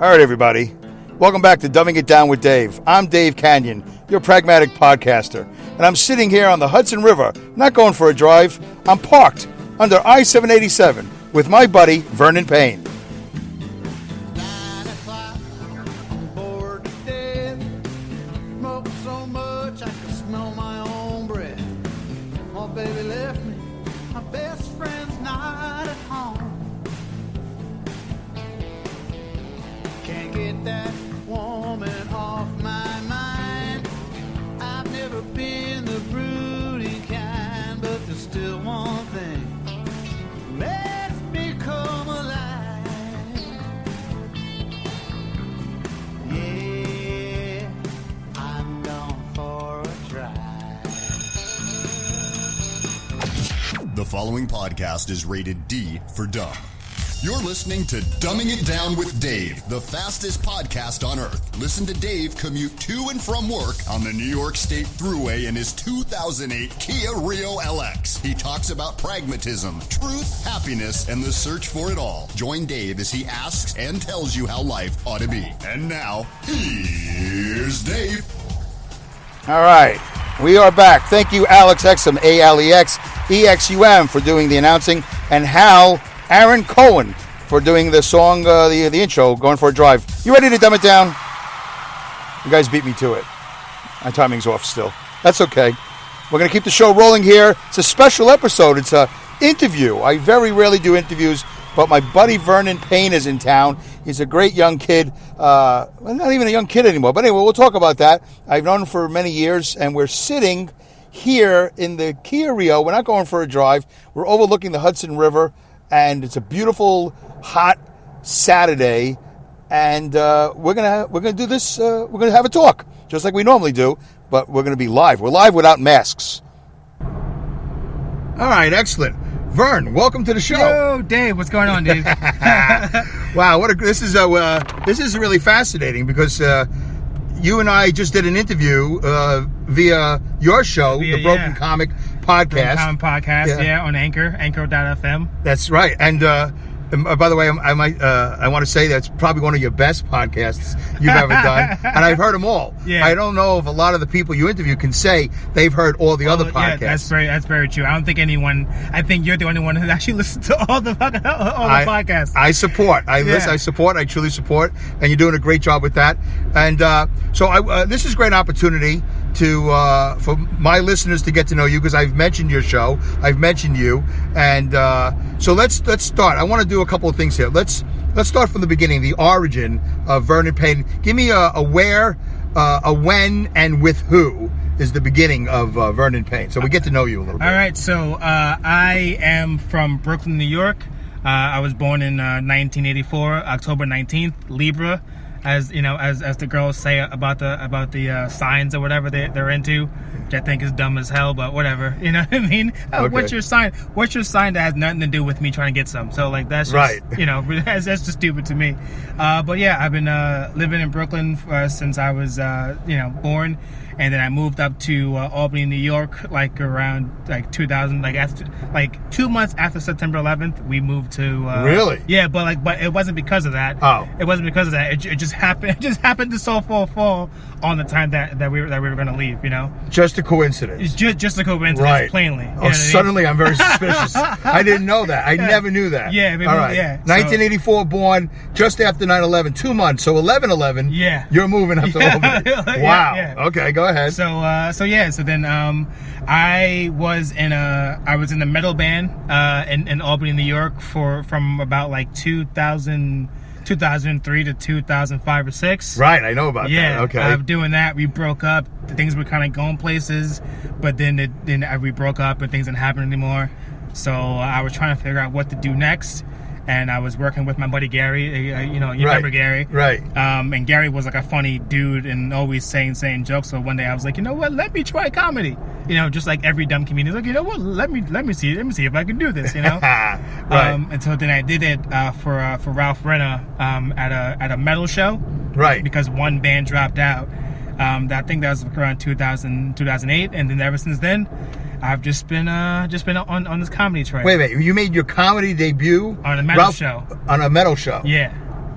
All right, everybody. Welcome back to Dumbing It Down with Dave. I'm Dave Canyon, your pragmatic podcaster. And I'm sitting here on the Hudson River, not going for a drive. I'm parked under I-787 with my buddy, Vernon Payne. The following podcast is rated D for dumb. You're listening to Dumbing It Down with Dave, the fastest podcast on earth. Listen to Dave commute to and from work on the New York State Thruway in his 2008 Kia Rio LX. He talks about pragmatism, truth, happiness, and the search for it all. Join Dave as he asks and tells you how life ought to be. And now, here's Dave. All right. We are back. Thank you, Alex Exum, A-L-E-X-E-X-U-M, for doing the announcing, and Hal Aaron Cohen for doing the song, the intro, Going for a Drive. You ready to dumb it down? You guys beat me to it. My timing's off still. That's okay. We're going to keep the show rolling here. It's a special episode. It's an interview. I very rarely do interviews, but my buddy Vernon Payne is in town. He's a great young kid. Well, not even a young kid anymore. But anyway, we'll talk about that. I've known him for many years, and we're sitting here in the Kia Rio. We're not going for a drive. We're overlooking the Hudson River, and it's a beautiful, hot Saturday. And we're gonna do this. We're gonna have a talk, just like we normally do, but we're gonna be live. We're live without masks. All right, excellent. Vern, welcome to the show. Yo, Dave, what's going on, Dave? Wow, this is really fascinating because you and I just did an interview via your show, the Broken Comic Podcast. Broken Comic Podcast, yeah, on Anchor.fm. That's right, and by the way, I want to say that's probably one of your best podcasts you've ever done, and I've heard them all. Yeah. I don't know if a lot of the people you interview can say they've heard all the other podcasts. Yeah, that's very true. I don't think anyone. I think you're the only one who actually listens to all the podcasts. I support. I truly support, and you're doing a great job with that. And so this is a great opportunity for my listeners to get to know you, because I've mentioned your show, I've mentioned you, and so let's start. I want to do a couple of things here. Let's start from the beginning, the origin of Vernon Payne. Give me a where, a when, and with who is the beginning of Vernon Payne, so we get to know you a little bit. All right, so I am from Brooklyn, New York. I was born in 1984, October 19th, Libra. As you know, as the girls say about the signs or whatever they're into, which I think is dumb as hell, but whatever. You know what I mean? Okay. What's your sign? What's your sign that has nothing to do with me trying to get some? So like that's just, right. You know, that's just stupid to me. But yeah, I've been living in Brooklyn since I was born. And then I moved up to Albany, New York, like around 2000, after 2 months after September 11th, we moved to. Really? Yeah, but it wasn't because of that. Oh. It wasn't because of that. It just happened. It just happened to so fall on the time that we were going to leave. You know. Just a coincidence. It's just a coincidence, right. Plainly. Oh, suddenly I'm very suspicious. I didn't know that. I never knew that. Yeah. All right. Yeah. 1984 born, just after 9/11, 2 months. So 11/11. Yeah. You're moving up to Albany. Wow. Yeah. Okay, go ahead. So then I was in a metal band in Albany, New York from about 2003 to 2005 or 6. Right, I know about that. Okay. Doing that, we broke up. Things were kind of going places, but then we broke up and things didn't happen anymore. So I was trying to figure out what to do next. And I was working with my buddy Gary. Remember Gary? Right. And Gary was like a funny dude and always saying jokes. So one day I was like, you know what? Let me try comedy. You know, just like every dumb comedian. Like, you know what? Let me see if I can do this. You know. Right. And so then I did it for Ralph Renner at a metal show. Right. Because one band dropped out. I think that was around 2008, and then ever since then, I've just been on this comedy train. Wait, you made your comedy debut on a metal show. On a metal show. Yeah.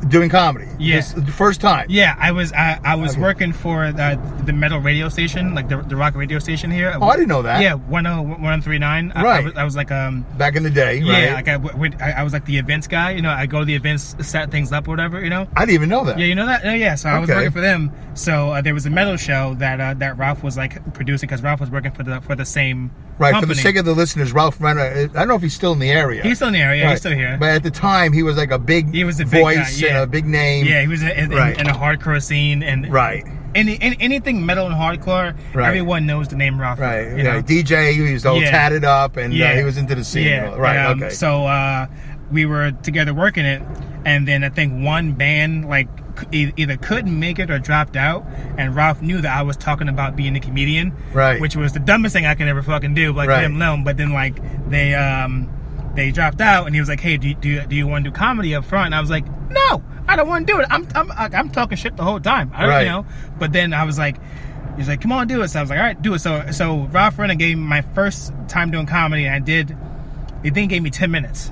doing comedy. Yeah. This, the first time. Yeah, I was working for the metal radio station, like the rock radio station here. Oh, I didn't know that. Yeah, 1039. Right. I was like back in the day. Yeah, right? like I was like the events guy. You know, I go to the events, set things up, or whatever. You know. I didn't even know that. Yeah, you know that. Oh, yeah. So I was working for them. So there was a metal show that Ralph was like producing because Ralph was working for the same. Right, company. for the sake of the listeners, Ralph Renner, I don't know if he's still in the area. He's still in the area, right. He's still here. But at the time, he was like a big voice guy, and a big name. Yeah, he was in a hardcore scene. And right. Anything metal and hardcore, everyone knows the name Ralph. Right, you know? DJ, he was all tatted up, and he was into the scene. Yeah. Right, okay. So we were together working it, and then I think one band like either couldn't make it or dropped out, and Ralph knew that I was talking about being a comedian, right? Which was the dumbest thing I could ever fucking do, like let him know. But then like they dropped out, and he was like, "Hey, do you want to do comedy up front?" And I was like, "No, I don't want to do it. I'm talking shit the whole time, you know." But then I was like, he's like, "Come on, do it." So I was like, "All right, do it." So Ralph Renner gave me my first time doing comedy, and I did. He then gave me 10 minutes.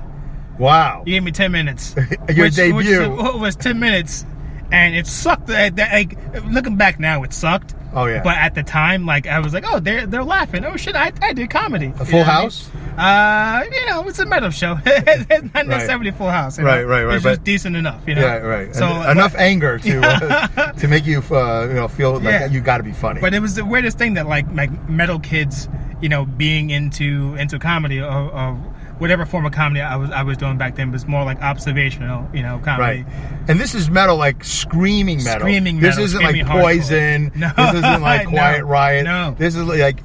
Wow. He gave me 10 minutes. Your debut. Which was 10 minutes. And it sucked. Like, looking back now, it sucked. Oh, yeah. But at the time, like, I was like, oh, they're laughing. Oh, shit, I did comedy. A Full House? You know, it's a metal show. It's not necessarily Full House. You know? Right. It's just decent enough, you know? Yeah, right. So, enough anger to make you, feel like you got to be funny. But it was the weirdest thing that, like metal kids, you know, being into comedy or whatever form of comedy I was doing back then was more like observational, you know, comedy. Right. And this is metal, like screaming metal. This isn't like Poison. No. This isn't like Quiet Riot. No. This is like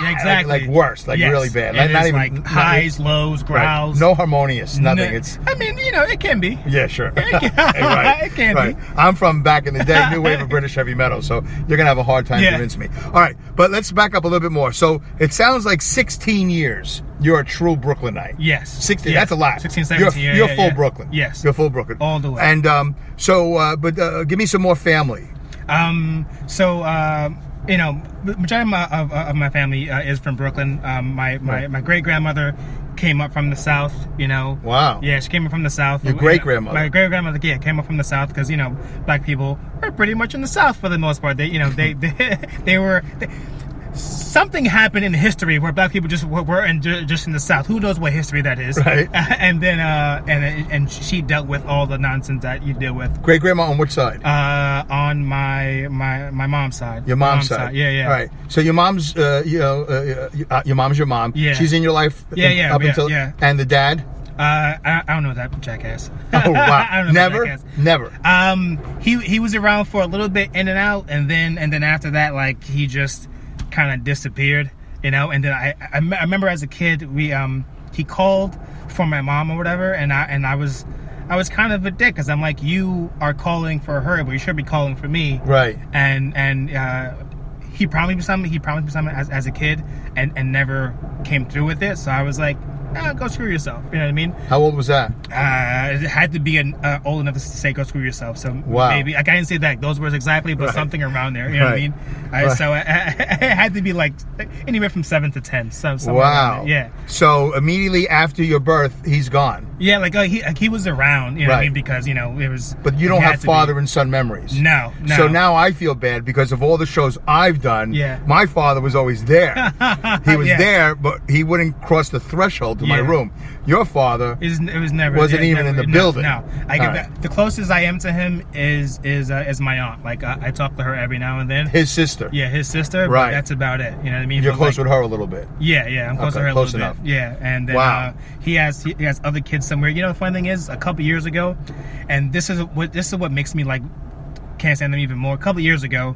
exactly like worse, like really bad. It not is even like highs, lows, growls. No harmonious, nothing. It's. I mean, you know, it can be. Yeah, sure. It can be. I'm from back in the day, new wave of British heavy metal, so you're gonna have a hard time convincing me. All right, but let's back up a little bit more. So it sounds like 16 years. You're a true Brooklynite. Yes. 16. That's a lot. 16, 17. You're full Brooklyn. Yes. You're full Brooklyn. All the way. And but give me some more family. You know, majority of my family is from Brooklyn. My great grandmother came up from the South. You know. Wow. Yeah, she came up from the South. Your great grandmother. My great grandmother, came up from the South because, you know, black people are pretty much in the South for the most part. They, you know, they were. Something happened in history where black people just were just in the South. Who knows what history that is? Right. And then and she dealt with all the nonsense that you deal with. Great grandma on which side? On my mom's side. Your mom's side. Yeah. All right. So your mom's your mom's your mom. Yeah. She's in your life. Until. And the dad. I don't know that jackass. Oh wow! I don't know Never, that jackass. He was around for a little bit in and out, and then after that, like he just kind of disappeared, you know. And then I remember as a kid, he called for my mom or whatever, and I was kind of a dick because I'm like, you are calling for her, but you should be calling for me, right? And he promised me something as a kid, and never came through with it. So I was like, go screw yourself. You know what I mean? How old was that? It had to be old enough to say go screw yourself. So maybe I didn't say those words exactly, but something around there. You know what I mean? So it had to be like anywhere from 7 to 10. Wow. Yeah. So immediately after your birth, he's gone. Yeah, he was around. You know what I mean? Because it was. But you don't have father and son memories. No. So now I feel bad because of all the shows I've done. Yeah. My father was always there. He was there, but he wouldn't cross the threshold to my room. Your father wasn't even in the building. No. The closest I am to him is my aunt. Like I talk to her every now and then. His sister. Yeah, his sister. Right. But that's about it. You know what I mean? You're close with her a little bit. Yeah. I'm close to her a little bit. Yeah, and then he has other kids somewhere. You know, the funny thing is, a couple years ago, and this is what makes me like can't stand them even more. A couple years ago.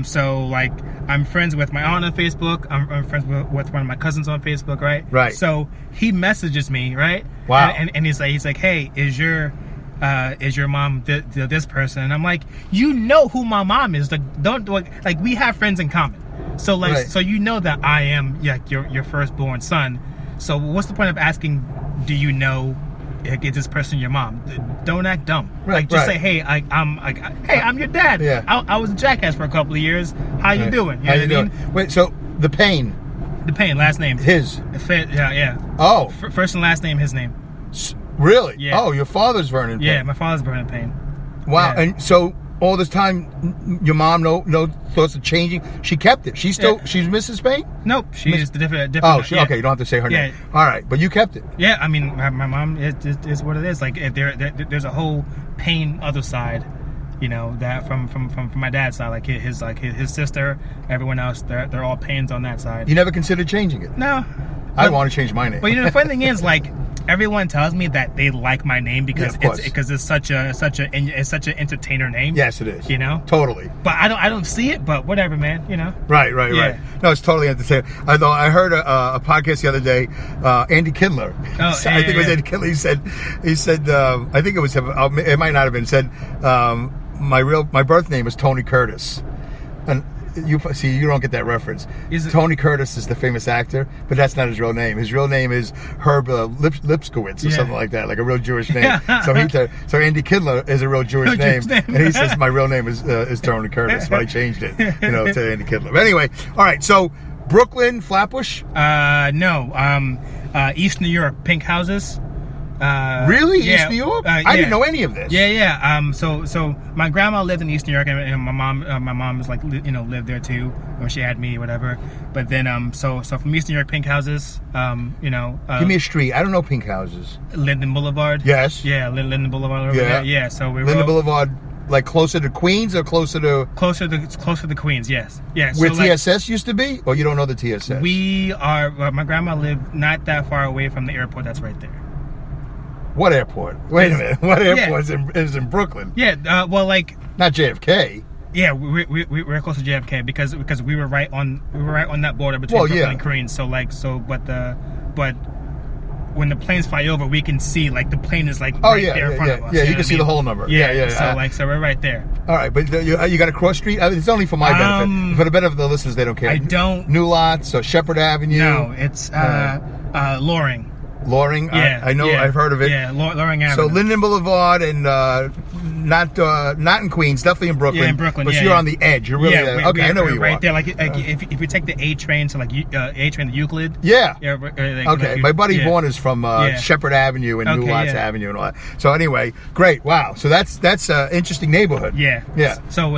So like I'm friends with my aunt on Facebook. I'm friends with one of my cousins on Facebook, right? Right. So he messages me, right? Wow. And he's like, hey, is your mom this person? And I'm like, you know who my mom is? Like we have friends in common. So so you know that I am your firstborn son. So what's the point of asking? Do you know? Is this person your mom? Don't act dumb. Like just say, hey, I'm your dad. Yeah. I was a jackass for a couple of years. How you doing? How you doing? Wait, so the Payne, last name his. Yeah. Oh. First and last name, his name. Really? Yeah. Oh, your father's Vernon Payne. Yeah, my father's Vernon Payne. Wow. Yeah. And so all this time, your mom no thoughts of changing. She kept it. She's Mrs. Payne. Nope, she's different. Oh, okay. You don't have to say her name. All right, but you kept it. Yeah, I mean, my mom is what it is. Like there's a whole Payne other side, you know, that from my dad's side, like his sister, everyone else, they're all Paynes on that side. You never considered changing it? No. I want to change my name. But you know, the funny thing is, like, everyone tells me that they like my name because it's such an entertainer name. Yes, it is. You know, totally. But I don't see it. But whatever, man. You know. Right. No, it's totally entertaining. Although I heard a podcast the other day, Andy Kindler. Oh, I think it was Andy Kindler. He said, I think it was him. It might not have been. Said my birth name is Tony Curtis, and. You don't get that reference. Tony Curtis is the famous actor, but that's not his real name. His real name is Herb Lipskowitz or something like that, like a real Jewish name. So Andy Kindler is a real Jewish name, and he says my real name is Tony Curtis, but I changed it, to Andy Kindler. But anyway, all right. So Brooklyn, Flatbush? No. East New York, pink houses. Really? Yeah, East New York? I didn't know any of this. Yeah. So my grandma lived in East New York, and my mom was like, lived there too, or she had me, whatever. But then, so from East New York, pink houses. Give me a street. I don't know pink houses. Linden Boulevard. Yes. Yeah, Linden Boulevard over there. Yeah. So Linden Boulevard, like closer to Queens or closer to Queens. Yes. Yeah. Where TSS used to be, or you don't know the TSS? We are. My grandma lived not that far away from the airport. That's right there. What airport? Wait a minute. What airport is in Brooklyn? Yeah. Well, like not JFK. Yeah, we're close to JFK because we were right on that border between Brooklyn and Queens. But when the planes fly over, we can see like the plane is like there in front of us. Yeah, you can see the whole number. Yeah. So we're right there. All right, but you got to cross street. It's only for my benefit. For the benefit of the listeners, they don't care. I don't. New Lots or Shepherd Avenue. No, it's Loring. Loring, yeah, I know, I've heard of it. Yeah, Loring Avenue. So Linden Boulevard and not in Queens, definitely in Brooklyn. Yeah, in Brooklyn. But you're on the edge. You're really okay. I know where you right are. There, like if you take the A train to A train to Euclid. Yeah. Okay. My buddy Vaughn is from Shepherd Avenue and New Lots Avenue and all that. So anyway, great. Wow. So that's an interesting neighborhood. Yeah. So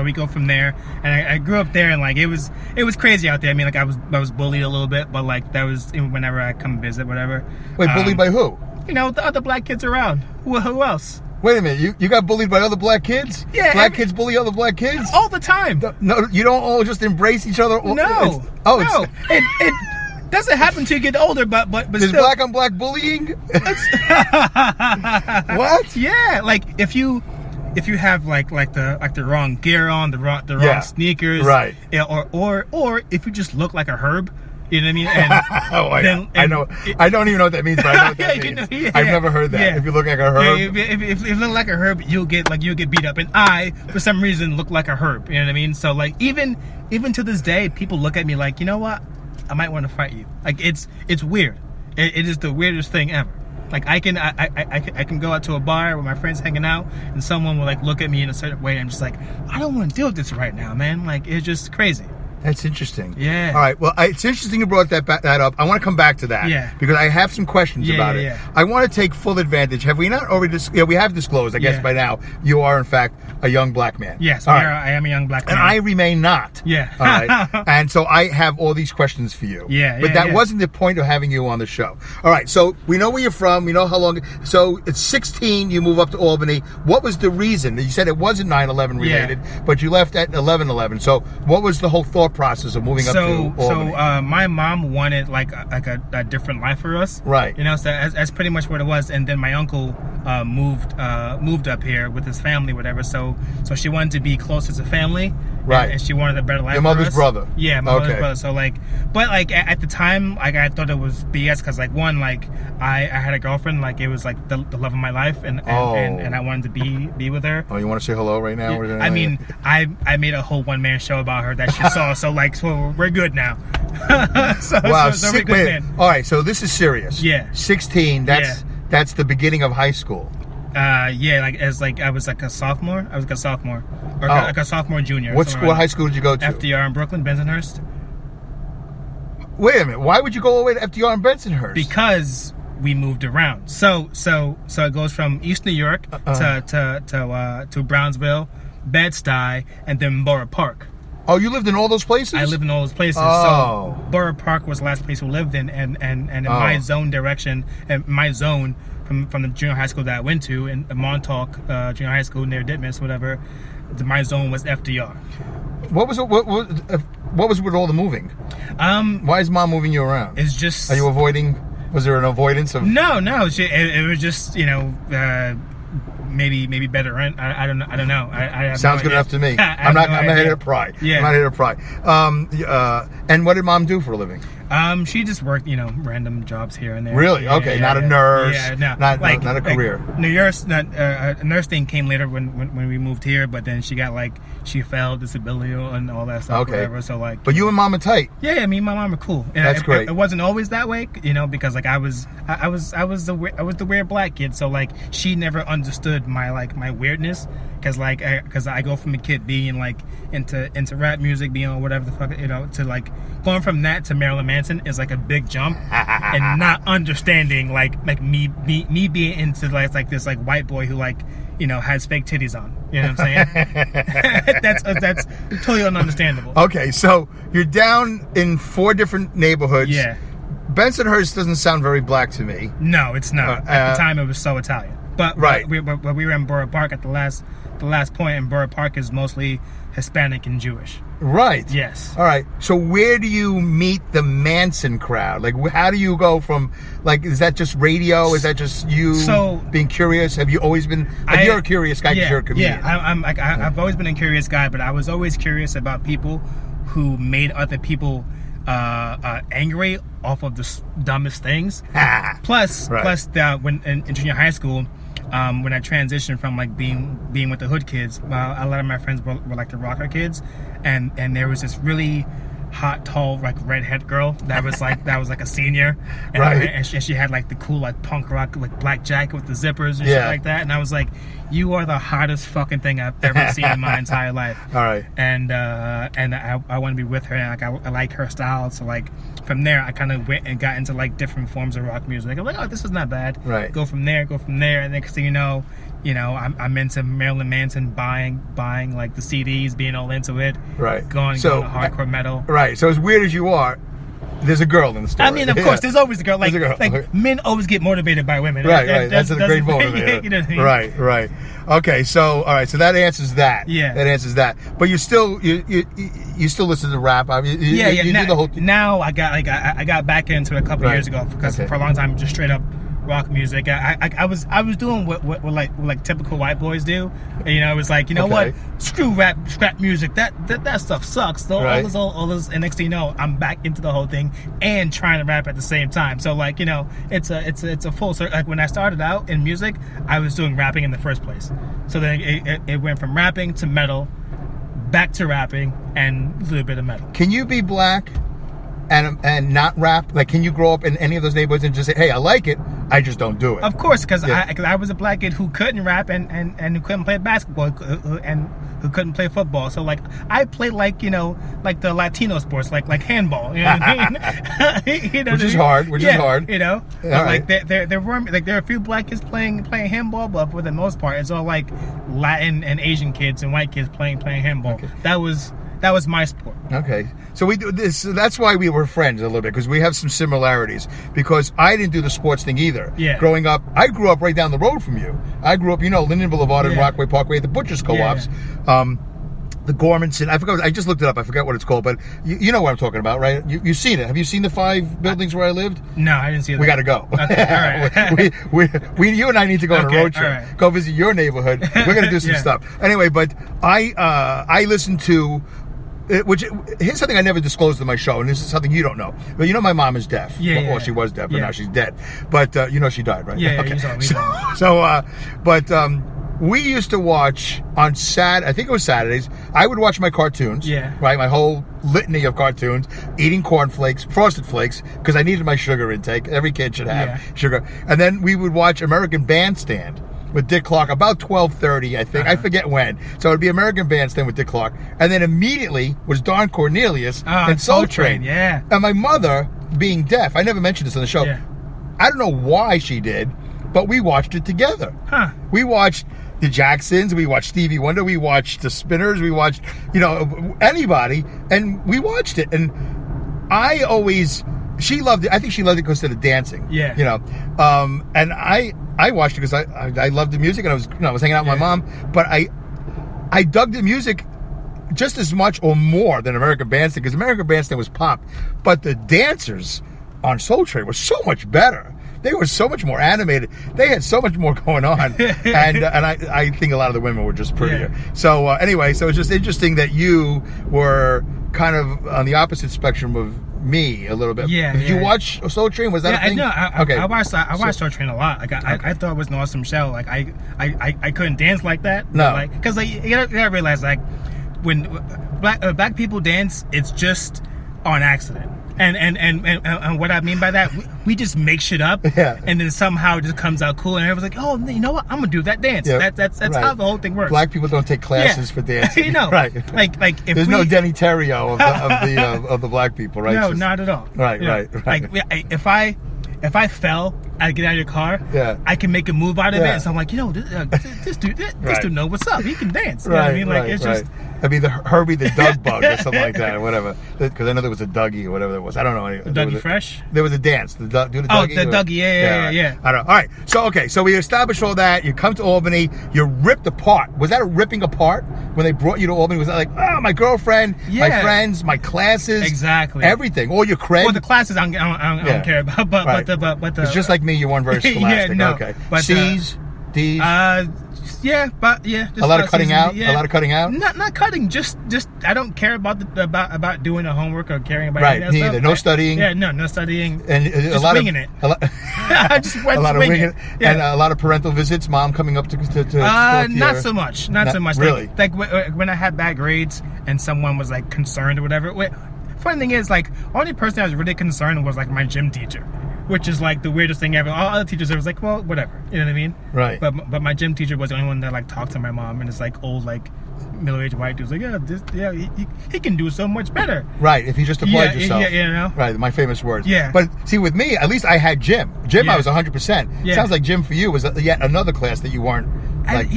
we go from there, and I grew up there, and like it was crazy out there. I mean, like I was bullied a little bit, but like that was whenever I come visit, whatever. Wait, bullied by who? The other black kids around. Who else? Wait a minute, you got bullied by other black kids? Yeah. Black kids bully other black kids? All the time. No, you don't all just embrace each other? No. It doesn't happen until you get older, but there's still. black on black bullying? What? Yeah, like if you have like the wrong gear on, the wrong sneakers, right? Or if you just look like a herb. You know what I mean? And, I know. I don't even know what that means, but I know what that means. I've never heard that. Yeah. If you look like a herb, if you look like a herb, you'll get beat up. And I, for some reason, look like a herb. You know what I mean? So like even to this day, people look at me like, you know what? I might want to fight you. Like it's weird. It is the weirdest thing ever. Like I can go out to a bar where my friends hanging out, and someone will like look at me in a certain way. And I'm just like, I don't want to deal with this right now, man. Like it's just crazy. That's interesting. Yeah. All right. Well, it's interesting you brought that up. I want to come back to that. Yeah. Because I have some questions about it. Yeah. I want to take full advantage. Have we not already? We have disclosed, I guess, by now. You are in fact a young black man. Yes. I am a young black man. And I remain not. Yeah. All right. And so I have all these questions for you. Yeah. But that wasn't the point of having you on the show. All right. So we know where you're from. We know how long. So at 16, you move up to Albany. What was the reason? You said it wasn't 9/11 related, but you left at 11/11. So what was the whole thought process of moving up to Albany? So my mom wanted like a different life for us, right? So that's pretty much what it was. And then my uncle moved up here with his family, whatever. So she wanted to be closer to family, right? And she wanted a better life. Your mother's brother, yeah, my mother's brother. So but at the time, like I thought it was BS because like one, like I had a girlfriend, like it was like the love of my life, and I wanted to be with her. Oh, you want to say hello right now? Yeah. I mean, I made a whole one-man show about her that she saw. So we're good now. So we're good, man. All right, so this is serious. Yeah. 16. That's the beginning of high school. I was like a sophomore. Or like a sophomore junior. What high school did you go to? FDR in Brooklyn, Bensonhurst. Wait a minute. Why would you go all the way to FDR in Bensonhurst? Because we moved around. So it goes from East New York to Brownsville, Bed-Stuy, and then Borough Park. Oh, you lived in all those places? I lived in all those places. Oh. So Borough Park was the last place we lived in, and in my zone direction, and my zone from the junior high school that I went to in Montauk Junior High School near Ditmas, whatever. My zone was FDR. What was with all the moving? Why is Mom moving you around? It's just. Are you avoiding? Was there an avoidance of? No. It was just maybe better rent. I don't know. I Sounds good enough to me. I'm not here to pry. Yeah. I'm not here to pry. And what did Mom do for a living? She just worked, random jobs here and there. Really? Yeah, okay, not a nurse. Yeah, no. Not a career. A nurse thing came later when we moved here, but then she fell, disability and all that stuff. Okay. Whatever, so But you and Mom are tight. Yeah, me and my mom are cool. And That's great. It wasn't always that way, because I was the weird black kid, so she never understood my weirdness, because I go from a kid being into rap music, being whatever the fuck, to going from that to Marilyn Manson is a big jump, and not understanding me being into this white boy who has fake titties on. You know what I'm saying? that's totally ununderstandable. Okay, so you're down in 4 different neighborhoods. Yeah. Bensonhurst doesn't sound very black to me. No, it's not. At the time, it was so Italian. But right. we were in Borough Park at the last point, and Borough Park is mostly Hispanic and Jewish. Right. Yes. All right. So where do you meet the Manson crowd? How do you go from, is that just radio? Is that just you being curious? Have you always been, you're a curious guy because you're a comedian. Yeah, I've always been a curious guy, but I was always curious about people who made other people angry off of the dumbest things. Plus, when in junior high school, when I transitioned from being with the hood kids, a lot of my friends were the rocker kids, and there was this really hot, tall, redhead girl that was a senior, and, right? And she had the cool punk rock black jacket with the zippers and shit like that, and I was like, you are the hottest fucking thing I've ever seen in my entire life. All right. And I want to be with her, and I like her style, so from there I kind of went and got into different forms of rock music. I'm like, oh, this is not bad. Right. Go from there, and next thing you know, I'm into Marilyn Manson, buying the CDs, being all into it. Right. Going to hardcore metal. Right. So as weird as you are, there's a girl in the story. I mean, of course, there's always a girl. There's a girl. Men always get motivated by women. Right. That's a great motivator. You know what I mean? Right. Okay. So all right. So that answers that. Yeah. That answers that. But you still listen to rap. I mean, you do the whole. Now I got back into it a couple years ago, because for a long time just straight up rock music. I was doing what typical white boys do. It was what, screw rap music. That stuff sucks. So all this, and next thing you know, I'm back into the whole thing and trying to rap at the same time. So it's a full circle. When I started out in music, I was doing rapping in the first place. So then it went from rapping to metal, back to rapping, and a little bit of metal. Can you be black and not rap? Can you grow up in any of those neighborhoods and just say, hey, I like it, I just don't do it? Of course, because I was a black kid who couldn't rap and who couldn't play basketball and who couldn't play football. So I played the Latino sports, like handball. You know what I mean? Which is hard. But there are a few black kids playing handball, but for the most part, it's all Latin and Asian kids and white kids playing handball. Okay. That was my sport. Okay. So we do this. That's why we were friends a little bit, because we have some similarities. Because I didn't do the sports thing either. Yeah. Growing up, I grew up right down the road from you. I grew up, Linden Boulevard and Rockaway Parkway, the Butchers Co-ops. Yeah. The Gormanson. I forgot. I just looked it up. I forgot what it's called, but you know what I'm talking about, right? You've seen it. Have you seen the 5 buildings where I lived? No, I didn't see it. We got to go. Okay, all right. you and I need to go on a road trip. Right. Go visit your neighborhood. We're gonna do some stuff. Anyway, but I listened to. Here's something I never disclosed in my show, and this is something you don't know. But my mom is deaf. Well, she was deaf, but now she's dead. But she died, right? Yeah. Okay. We used to watch on I think it was Saturdays. I would watch my cartoons. Yeah. Right, my whole litany of cartoons, eating cornflakes, Frosted Flakes, because I needed my sugar intake. Every kid should have sugar. And then we would watch American Bandstand with Dick Clark about 12:30, I think. I forget when. So it'd be American Bandstand with Dick Clark. And then immediately was Don Cornelius and Soul Train. Yeah. And my mother, being deaf, I never mentioned this on the show, I don't know why she did, but we watched it together. Huh. We watched the Jacksons, we watched Stevie Wonder, we watched the Spinners, we watched, anybody, and we watched it. And she loved it. I think she loved it because of the dancing. Yeah. And I watched it because I loved the music, and I was hanging out with my mom, but I dug the music just as much or more than American Bandstand, because American Bandstand was pop, but the dancers on Soul Train were so much better. They were so much more animated. They had so much more going on, and I think a lot of the women were just prettier. Yeah. So anyway, so it's just interesting that you were kind of on the opposite spectrum of me a little bit. Yeah. Did you watch Soul Train? Was that a thing? Okay. I watched Soul Train a lot. Like I thought it was an awesome show. Like I couldn't dance like that. No. Because you gotta realize, like, when black people dance, it's just on accident. And what I mean by that, we just make shit up, and then somehow it just comes out cool, and everyone's like, "Oh, you know what? I'm gonna do that dance." Yeah, that's right. how the whole thing works. Black people don't take classes for dancing. Right? Like if there's no Denny Terrio of the black people, right? No, not at all. Right. Like if I fell, I get out of your car. Yeah. I can make a move out of it, and so I'm like, this dude knows what's up. He can dance. You know what I mean? Like it's just. I mean, the Herbie the Doug Bug or something like that, or whatever. Because I know there was a Dougie or whatever there was. I don't know. The Dougie Fresh? There was a dance. Do the Dougie? Oh, the Dougie, yeah. I don't know. All right. So we established all that. You come to Albany. You're ripped apart. Was that a ripping apart when they brought you to Albany? Was that like, oh, my girlfriend, my friends, my classes, exactly, everything, all your cred? Well, the classes I don't care about, but the it's just like me. You weren't very scholastic. Okay. But C's, D's. Just a lot of cutting out. Yeah. A lot of cutting out. Not cutting. Just I don't care about doing the homework or caring about right. That Neither. stuff. No studying. Yeah, no studying. And just a lot winging of it. I just went a lot of winging winging it. Yeah. And a lot of parental visits. Mom coming up to not so much. Not so much. Really. Like when I had bad grades and someone was like concerned or whatever. Funny thing is, like, only person I was really concerned was like my gym teacher, which is like the weirdest thing ever. All other teachers, I was like, well, whatever, you know what I mean? Right. But my gym teacher was the only one that like talked to my mom, and it's like old like middle-aged white dude's like, he can do so much better. Right. If you just applied yourself. Yeah, you know. Right. My famous words. Yeah. But see, with me, at least I had gym. I was 100%. Yeah. Sounds like gym for you was yet another class that you weren't. Like,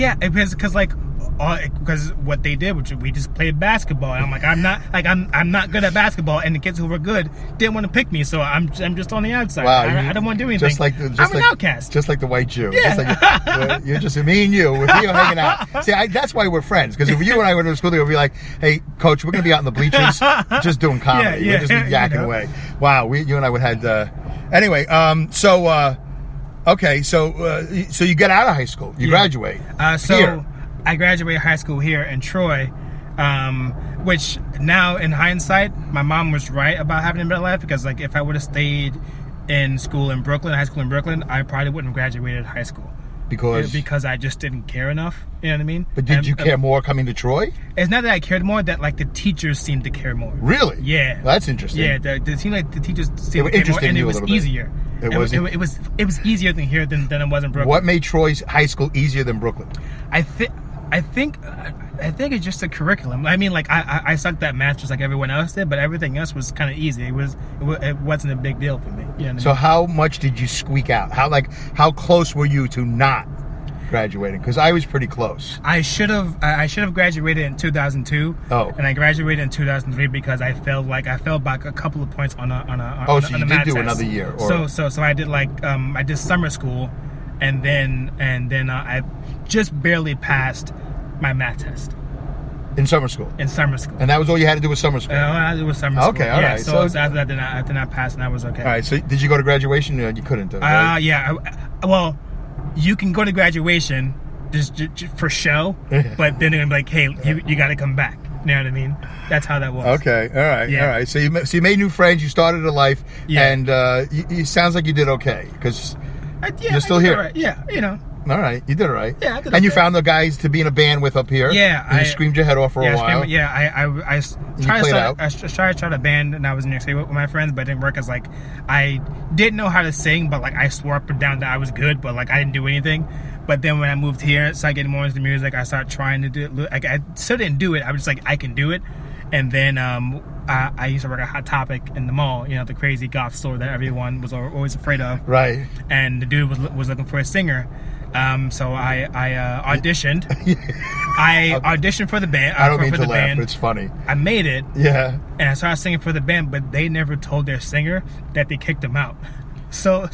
because what they did, which we just played basketball, and I'm like, I'm not good at basketball, and the kids who were good didn't want to pick me, so I'm just on the outside. Wow, I don't want to do anything. I'm an outcast, just like the white Jew. Yeah. You're just me and you with you hanging out. See, that's why we're friends, because if you and I went to school, they would be like, "Hey, coach, we're gonna be out in the bleachers, just doing comedy. Yeah, we're just yakking away." Wow, you and I would have anyway. Okay, so you get out of high school, you graduate. Here. I graduated high school here in Troy, which now in hindsight, my mom was right about having a better life, because like if I would have stayed in school in Brooklyn, high school in Brooklyn, I probably wouldn't have graduated high school. Because I just didn't care enough, you know what I mean? But did you care more coming to Troy? It's not that I cared more, that like the teachers seemed to care more. Really? Yeah. Well, that's interesting. Yeah, it seemed like the teachers seemed to care more, and it was easier. It was easier than here than it was in Brooklyn. What made Troy's high school easier than Brooklyn? I think it's just the curriculum. I mean, like I sucked at math just like everyone else did, but everything else was kind of easy. It wasn't a big deal for me. You know what I mean? So how much did you squeak out? How close were you to not graduating? Because I was pretty close. I should have graduated in 2002. Oh. And I graduated in 2003 because I fell back a couple of points on a so you did do another year. Or... So I did I did summer school, and then I just barely passed my math test. In summer school? In summer school. And that was all you had to do with summer school? All I had to do was summer school. Okay, all right. So after that, then I passed, and I was okay. All right, so did you go to graduation? No, you couldn't. Right? Yeah. Well, you can go to graduation just for show, but then they're going to be like, hey, you got to come back. You know what I mean? That's how that was. Okay, all right, all right. So you made new friends, you started a life, and it sounds like you did okay, because you're still here. Right. Yeah, you know. All right, you did it right. Yeah, I did. And you found the guys to be in a band with up here. Yeah, and you screamed your head off for a while. I tried to start a band, and I was in New York City with my friends, but it didn't work. As like I didn't know how to sing, but like I swore up and down that I was good, but like I didn't do anything. But then when I moved here, started getting more into music, I started trying to do it. Like I still didn't do it. I was just like, I can do it. And then I used to work at Hot Topic in the mall, the crazy goth store that everyone was always afraid of. Right. And the dude was looking for a singer. So I auditioned. I auditioned for the band. I don't mean to laugh, band. but it's funny. I made it. Yeah. And I started singing for the band, but they never told their singer that they kicked him out. So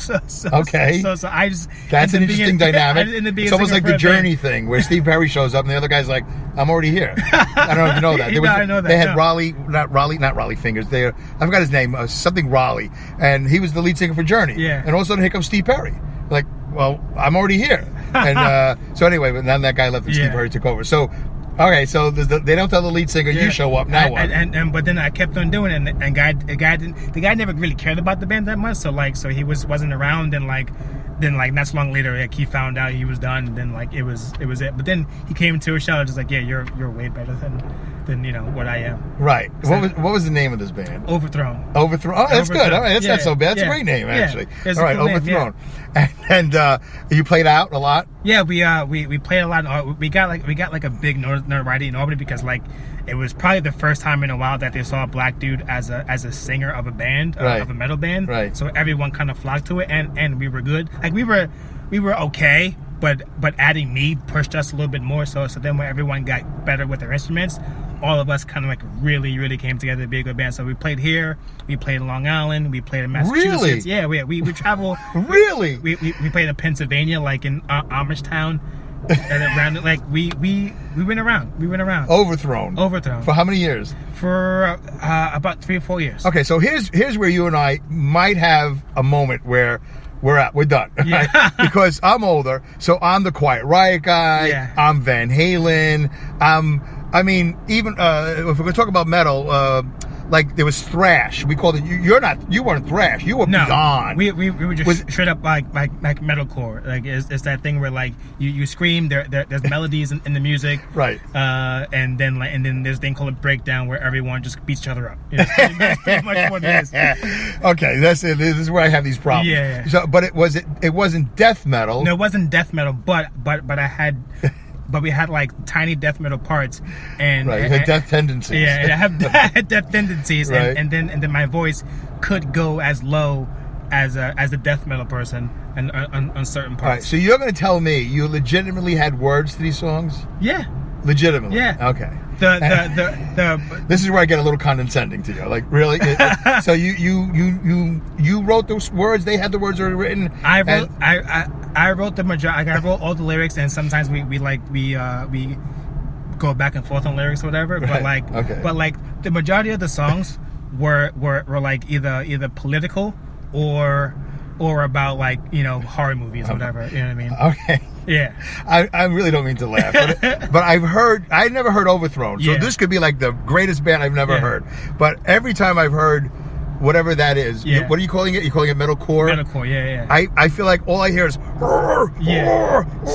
okay. So I just that's an interesting dynamic. It's almost like the Journey thing where Steve Perry shows up and the other guy's like, "I'm already here." I don't know if you know that. I know that. They had not Raleigh Fingers. I forgot his name. Something Raleigh, and he was the lead singer for Journey. Yeah. And all of a sudden, here comes Steve Perry. Like, well, I'm already here. And so anyway, but then that guy left and Steve Perry took over. So. Okay, so they don't tell the lead singer you show up. Now what? But then I kept on doing it, and the guy never really cared about the band that much. So he wasn't around, and then not so long later, he found out he was done. And then it was it. But then he came to a show, just like, yeah, you're way better than what I am. Right. So, what was the name of this band? Overthrown. Overthrown. Oh, that's good. All right, that's not so bad. That's a great name, actually. All right, cool Overthrown. Name, and you played out a lot. Yeah, we played a lot. We got a big notoriety in Albany because it was probably the first time in a while that they saw a black dude as a singer of a band, of a metal band. Right. So everyone kind of flocked to it, and we were good. We were okay. But adding me pushed us a little bit more. So then when everyone got better with their instruments, all of us kind of really, really came together to be a good band. So we played here, we played in Long Island, we played in Massachusetts. Really? Yeah, we travel. Really? We played in Pennsylvania, like in Amish Town. And around we went around. We went around. Overthrown. For how many years? For about 3 or 4 years. Okay, so here's where you and I might have a moment where we're done. Yeah. Right? Because I'm older, so I'm the Quiet Riot guy. Yeah. I'm Van Halen. Even if we're gonna talk about metal, there was thrash. We called it. You weren't thrash. You were beyond. We were just straight up like metalcore. It's that thing where you scream. There's melodies in the music. Right. And then there's a thing called a breakdown where everyone just beats each other up. That's pretty much what it is. Okay, that's it. This is where I have these problems. Yeah. So, but it wasn't death metal. No, it wasn't death metal. But I had. But we had tiny death metal parts, and right, you had death tendencies. Yeah, and I had death tendencies, right. and then my voice could go as low as a death metal person, and on certain parts. All right, so you're going to tell me you legitimately had words to these songs? Yeah. Legitimately? Yeah. Okay. The this is where I get a little condescending to you. Like, really? So you wrote those words? They had the words already written? I wrote the majority. I wrote all the lyrics, and sometimes we go back and forth on lyrics or whatever. Right. But the majority of the songs were either political or about horror movies or whatever. You know what I mean? Okay. Yeah. I really don't mean to laugh, but I've never heard Overthrown, so this could be the greatest band I've never heard. But every time I've heard whatever that is, what are you calling it? You're calling it metalcore? Metalcore, yeah. I feel like all I hear is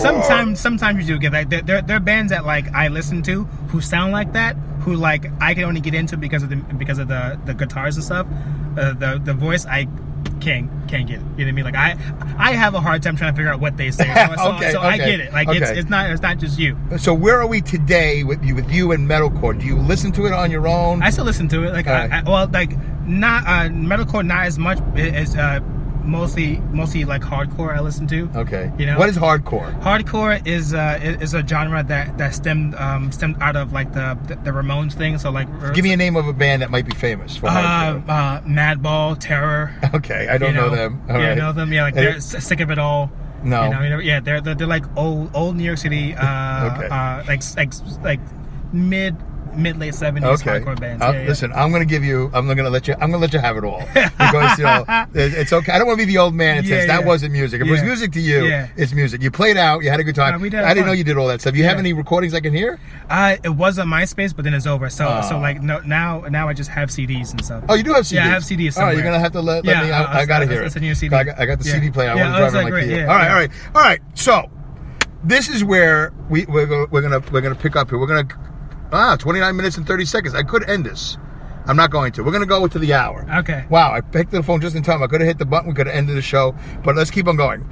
Sometimes you do get that. There are bands that I listen to who sound like that, who I can only get into because of the guitars and stuff. The voice I can't get it. You know what I mean? I have a hard time trying to figure out what they say. So I get it. It's not just you. So where are we today with you and metalcore? Do you listen to it on your own? I still listen to it. Not metalcore, not as much as mostly hardcore I listen to. Okay. What is hardcore? Hardcore is a genre that stemmed out of the Ramones thing. So give me a name of a band that might be famous for hardcore. Madball, Terror. Okay, I don't know them. All right. Know them. Yeah, they're Sick of It All. No. They're old New York City. Okay. Mid-late 70s hardcore bands. Listen, I'm gonna let you have it all because it's okay. I don't want to be the old man that says that wasn't music. If it was music to you, it's music. You played out. You had a good time. I didn't know you did all that stuff. You have any recordings I can hear? It was on MySpace, but then it's over. So now I just have CDs and stuff. Oh, you do have CDs? Yeah, I have CDs somewhere. All right, you're gonna have to let me. I gotta hear it. It's a new CD. I got the CD player. I want to drive it like you. All right. So this is where we're gonna pick up here. We're gonna 29 minutes and 30 seconds. I could end this. I'm not going to. We're going to go to the hour. Okay. Wow, I picked the phone just in time. I could have hit the button. We could have ended the show. But let's keep on going.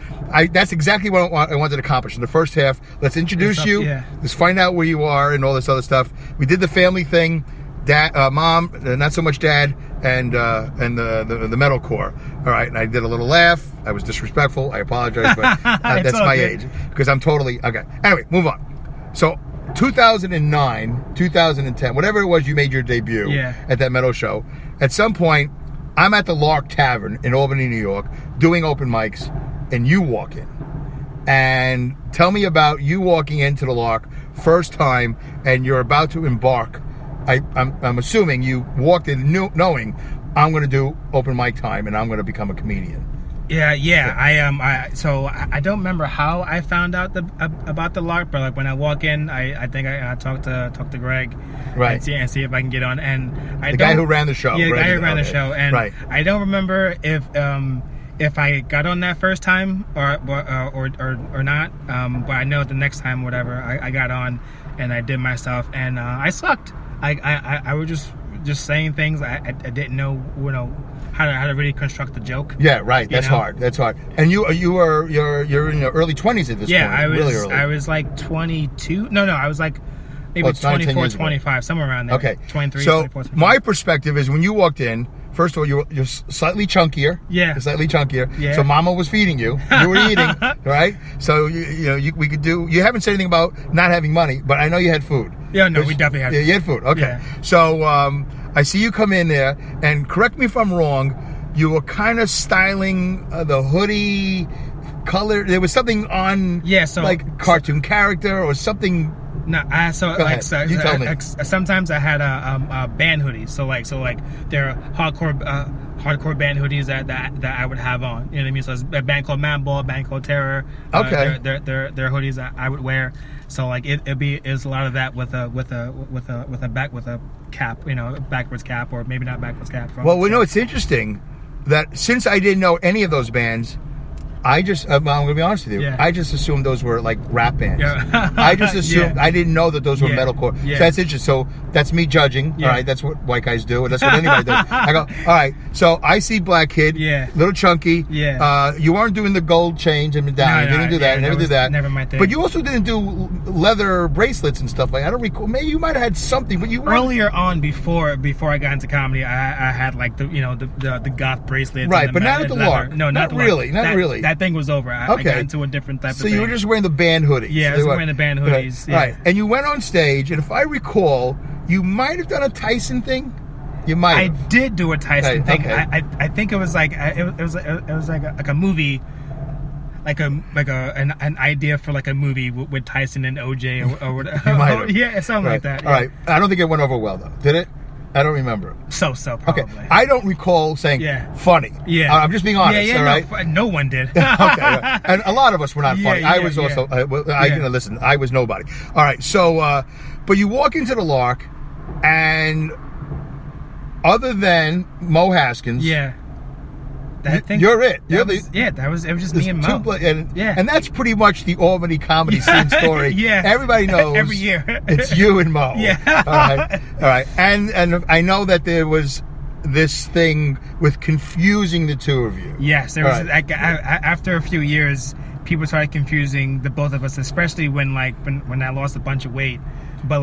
That's exactly what I wanted to accomplish in the first half. Let's introduce you. Yeah. Let's find out where you are and all this other stuff. We did the family thing. Dad, mom, not so much dad, and the metalcore. All right, and I did a little laugh. I was disrespectful. I apologize, but that's my age because I'm totally okay. Anyway, move on. So 2009, 2010, whatever it was, you made your debut at that metal show. At some point, I'm at the Lark Tavern in Albany, New York, doing open mics, and you walk in. And tell me about you walking into the Lark first time, and you're about to embark. I'm assuming you walked in knowing I'm going to do open mic time and I'm going to become a comedian. Yeah. I don't remember how I found out about the Lark, but like when I walk in, I think I talk to Greg, right, and see if I can get on. And the guy who ran the show, yeah, the Greg, guy who ran the show, and right. I don't remember if I got on that first time or not. But I know the next time, whatever, I got on and I did myself, and I sucked. I was just saying things. I didn't know, how to really construct the joke. Yeah, right. That's hard. That's hard. And you're in your early 20s at this point. Yeah, I was really early. I was like 22. No, I was like maybe 24, 25, somewhere around there. Okay. 23, so 24, 25. My perspective is when you walked in, first of all, you're slightly chunkier. Yeah. You're slightly chunkier. Yeah. So Mama was feeding you. You were eating, right? So we could do. You haven't said anything about not having money, but I know you had food. Yeah, no, we definitely had food. Yeah, you had food. Okay. Yeah. So I see you come in there, and correct me if I'm wrong. You were kind of styling the hoodie color. There was something on, like cartoon character or something. No, you tell me. Sometimes I had a band hoodies. So they're hardcore band hoodies that I would have on. You know what I mean? So it's a band called Manball, a band called Terror. Okay. They're hoodies that I would wear. So it's a lot of that with a cap, backwards cap, or maybe not backwards cap. Well, it's interesting that since I didn't know any of those bands, I just, I'm going to be honest with you, I just assumed those were like rap bands. Yeah. I just assumed, I didn't know that those were metalcore. Yeah. So that's interesting. So that's me judging, all right? That's what white guys do. That's what anybody does. I go, all right, so I see Black Kid, little chunky. Yeah. You weren't doing the gold change and down. You didn't do that. Never did that. Never my thing. But you also didn't do leather bracelets and stuff like that. I don't recall. Maybe you might have had something, but you weren't. Earlier on, before I got into comedy, I had like the goth bracelets. Right, but not at the Lark. No, not really. Not really. That thing was over. I got into a different type of thing. So you were just wearing the band hoodies. Yeah, I was wearing the band hoodies. Right. And you went on stage, and if I recall, you might have done a Tyson thing. You might. I did do a Tyson thing. Okay. I think it was like it was like a movie, like an idea for like a movie with Tyson and OJ or whatever. You might have. Yeah, something like that. Yeah. All right. I don't think it went over well though. Did it? I don't remember. So probably. Okay. I don't recall saying funny. Yeah. I'm just being honest. All right. No one did. Okay. Right. And a lot of us were not funny. I was also. Listen. I was nobody. All right. So, but you walk into the Lark, and other than Mo Haskins, that thing, you're it. It was just me and Mo. And that's pretty much the Albany comedy scene story. Everybody knows every year it's you and Mo. All right. And I know that there was this thing with confusing the two of you. Yes, there was. After a few years, people started confusing the both of us, especially when I lost a bunch of weight. But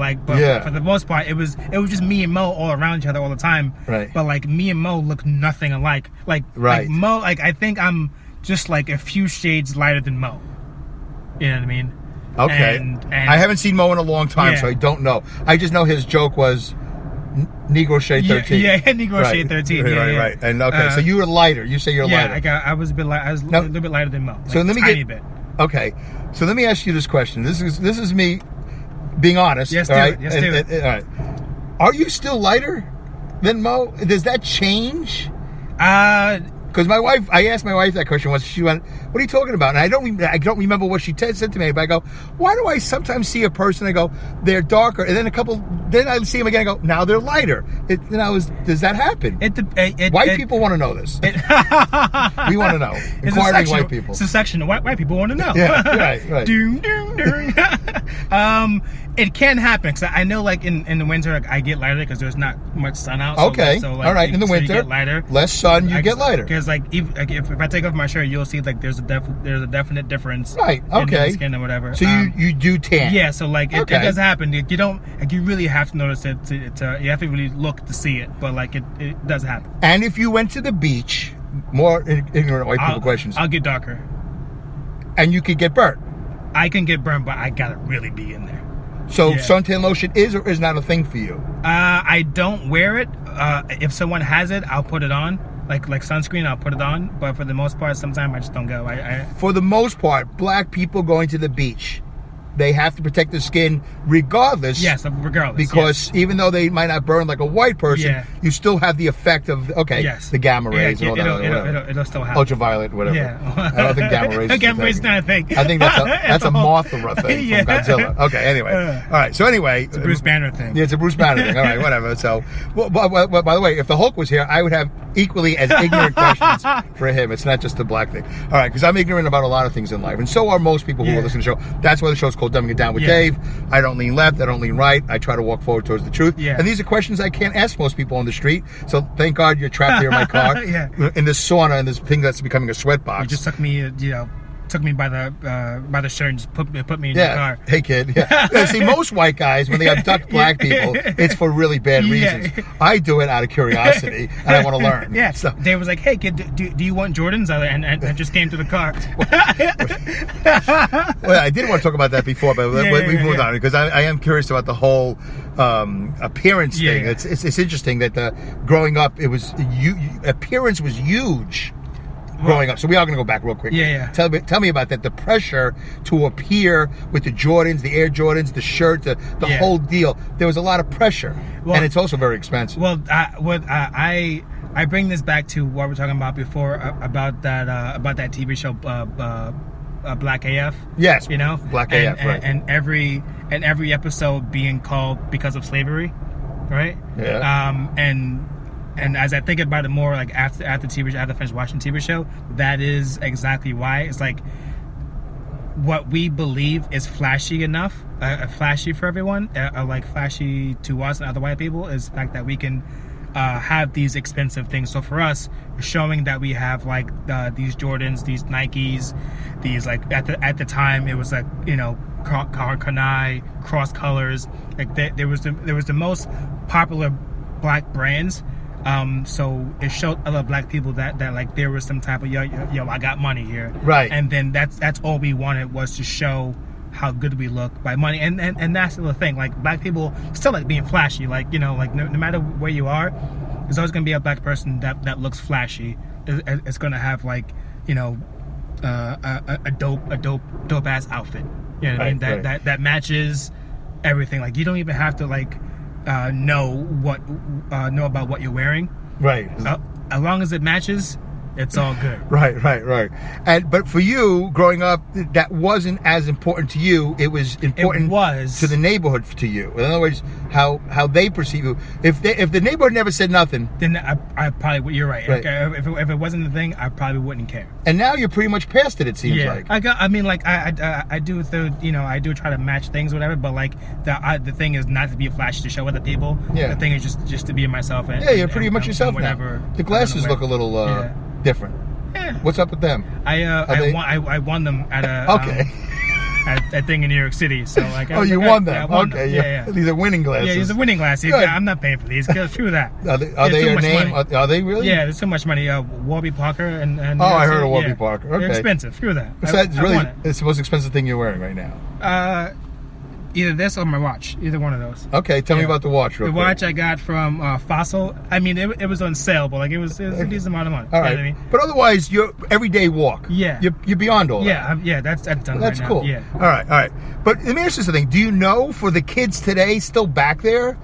for the most part, it was just me and Mo all around each other all the time. Right. But me and Mo look nothing alike. Like Mo, I think I'm just like a few shades lighter than Mo. You know what I mean? Okay. And I haven't seen Mo in a long time, so I don't know. I just know his joke was Negro Shade 13. Yeah, Negro Shade 13. Right. And so you were lighter. You say you're lighter. Yeah, I was a bit lighter. I was a little bit lighter than Mo. So let me tiny bit. Okay. So let me ask you this question. This is me being honest. Yes, all right? do it. All right. Are you still lighter than Mo? Does that change? Because I asked my wife that question once. She went, "What are you talking about?" And I don't remember what she said to me. But I go, "Why do I sometimes see a person? I go, they're darker, and then then I see them again. I go, now they're lighter. Does that happen? White people want to know this. We want to know. Inquiring white people. It's a section of white people want to know. Yeah, right. Doom. It can happen because I know, like in the winter, I get lighter because there's not much sun out. Okay, so, all right. In the winter, you get lighter. Less sun, you get lighter. Because if I take off my shirt, you'll see like there's a definite difference. Right. In Okay. the skin or whatever. So you do tan. Yeah. So like it does happen. You don't like you really have to notice it. You have to really look to see it. But like it does happen. And if you went to the beach, more ignorant white people questions. I'll get darker. And you could get burnt. I can get burned, but I gotta really be in there. So Yeah. suntan lotion is or is not a thing for you? I don't wear it. If someone has it, I'll put it on. Like sunscreen, I'll put it on. But for the most part, sometimes I just don't go. For the most part, black people going to the beach, they have to protect their skin regardless. Yes, regardless. Because even though they might not burn like a white person, you still have the effect of the gamma rays and all that. It'll still happen. Ultraviolet, whatever. Yeah. I don't think gamma rays. Gamma rays is not a thing. I think that's a Mothra thing from Godzilla. Okay. Anyway, all right. So anyway, it's a Bruce Banner thing. Yeah, it's a Bruce Banner thing. All right, whatever. So, well, by the way, if the Hulk was here, I would have equally as ignorant questions for him. It's not just the black thing. All right, because I'm ignorant about a lot of things in life, and so are most people who are listening to the show. That's why the show's called Dumbing It Down with Dave. I don't lean left. I don't lean right. I try to walk forward towards the truth. Yeah. And these are questions I can't ask most people on the street. So thank God you're trapped here in my car, in this sauna, and this thing that's becoming a sweat box. You just took me, took me by the shirt and just put me in your car. Hey kid. Yeah. See, most white guys when they abduct black people, it's for really bad reasons. I do it out of curiosity and I want to learn. Yeah. So Dave was like, "Hey kid, do you want Jordans?" And I just came to the car. Well, I did want to talk about that before, but we moved on because I am curious about the whole appearance thing. It's interesting that growing up, appearance was huge. Growing up, so we are going to go back real quick. Yeah. Tell me about that. The pressure to appear with the Jordans, the Air Jordans, the shirt, the whole deal. There was a lot of pressure, and it's also very expensive. Well, I bring this back to what we were talking about before about that TV show, Black AF. Yes, Black AF, right? And every episode being called because of slavery, right? Yeah. And as I think about it more, like after TV show, after I finished watching TV show, that is exactly why. It's like what we believe is flashy enough, flashy for everyone, like flashy to us and other white people, is the fact that we can have these expensive things. So for us, showing that we have like these Jordans, these Nikes, these like at the time it was like Kanai, cross colors, like there was the most popular black brands. So it showed other black people that like there was some type of yo, I got money here, right? And then that's all we wanted was to show how good we look by money, and that's the thing. Like black people still like being flashy, like no matter where you are, there's always gonna be a black person that looks flashy. It's gonna have like a dope ass outfit. You know what I mean? That matches everything. Like you don't even have to like know about what you're wearing. Right. As long as it matches, it's all good. Right. But for you, growing up, that wasn't as important to you. It was important to the neighborhood to you. In other words, how they perceive you. If the neighborhood never said nothing, then I probably, you're right. Okay, if it wasn't a thing, I probably wouldn't care. And now you're pretty much past it. It seems like. I do I do try to match things, or whatever. But like the thing is not to be flashy to show other people. Yeah. The thing is just to be myself. And, you're pretty much yourself now. The glasses look a little different. Yeah. What's up with them? I won them at a at a thing in New York City. So like, you won them. I won okay, them. Yeah. These are winning glasses. Yeah, these are winning glasses. Yeah, I'm not paying for these. Screw that. Are they your name? Are they really? Yeah, there's too much money. Warby Parker and I heard of Warby Parker. Okay. They're expensive. Screw that. It's the most expensive thing you're wearing right now. Either this or my watch. Either one of those. Okay, tell me about the watch real quick. The watch I got from Fossil. I mean, it was on sale, but like it was a decent amount of money. All right. You know what I mean? But otherwise, your everyday walk. Yeah. You're beyond all that. Yeah, that's done. That's right cool. Now. Yeah. All right. But let me ask you something. Do you know for the kids today still back there?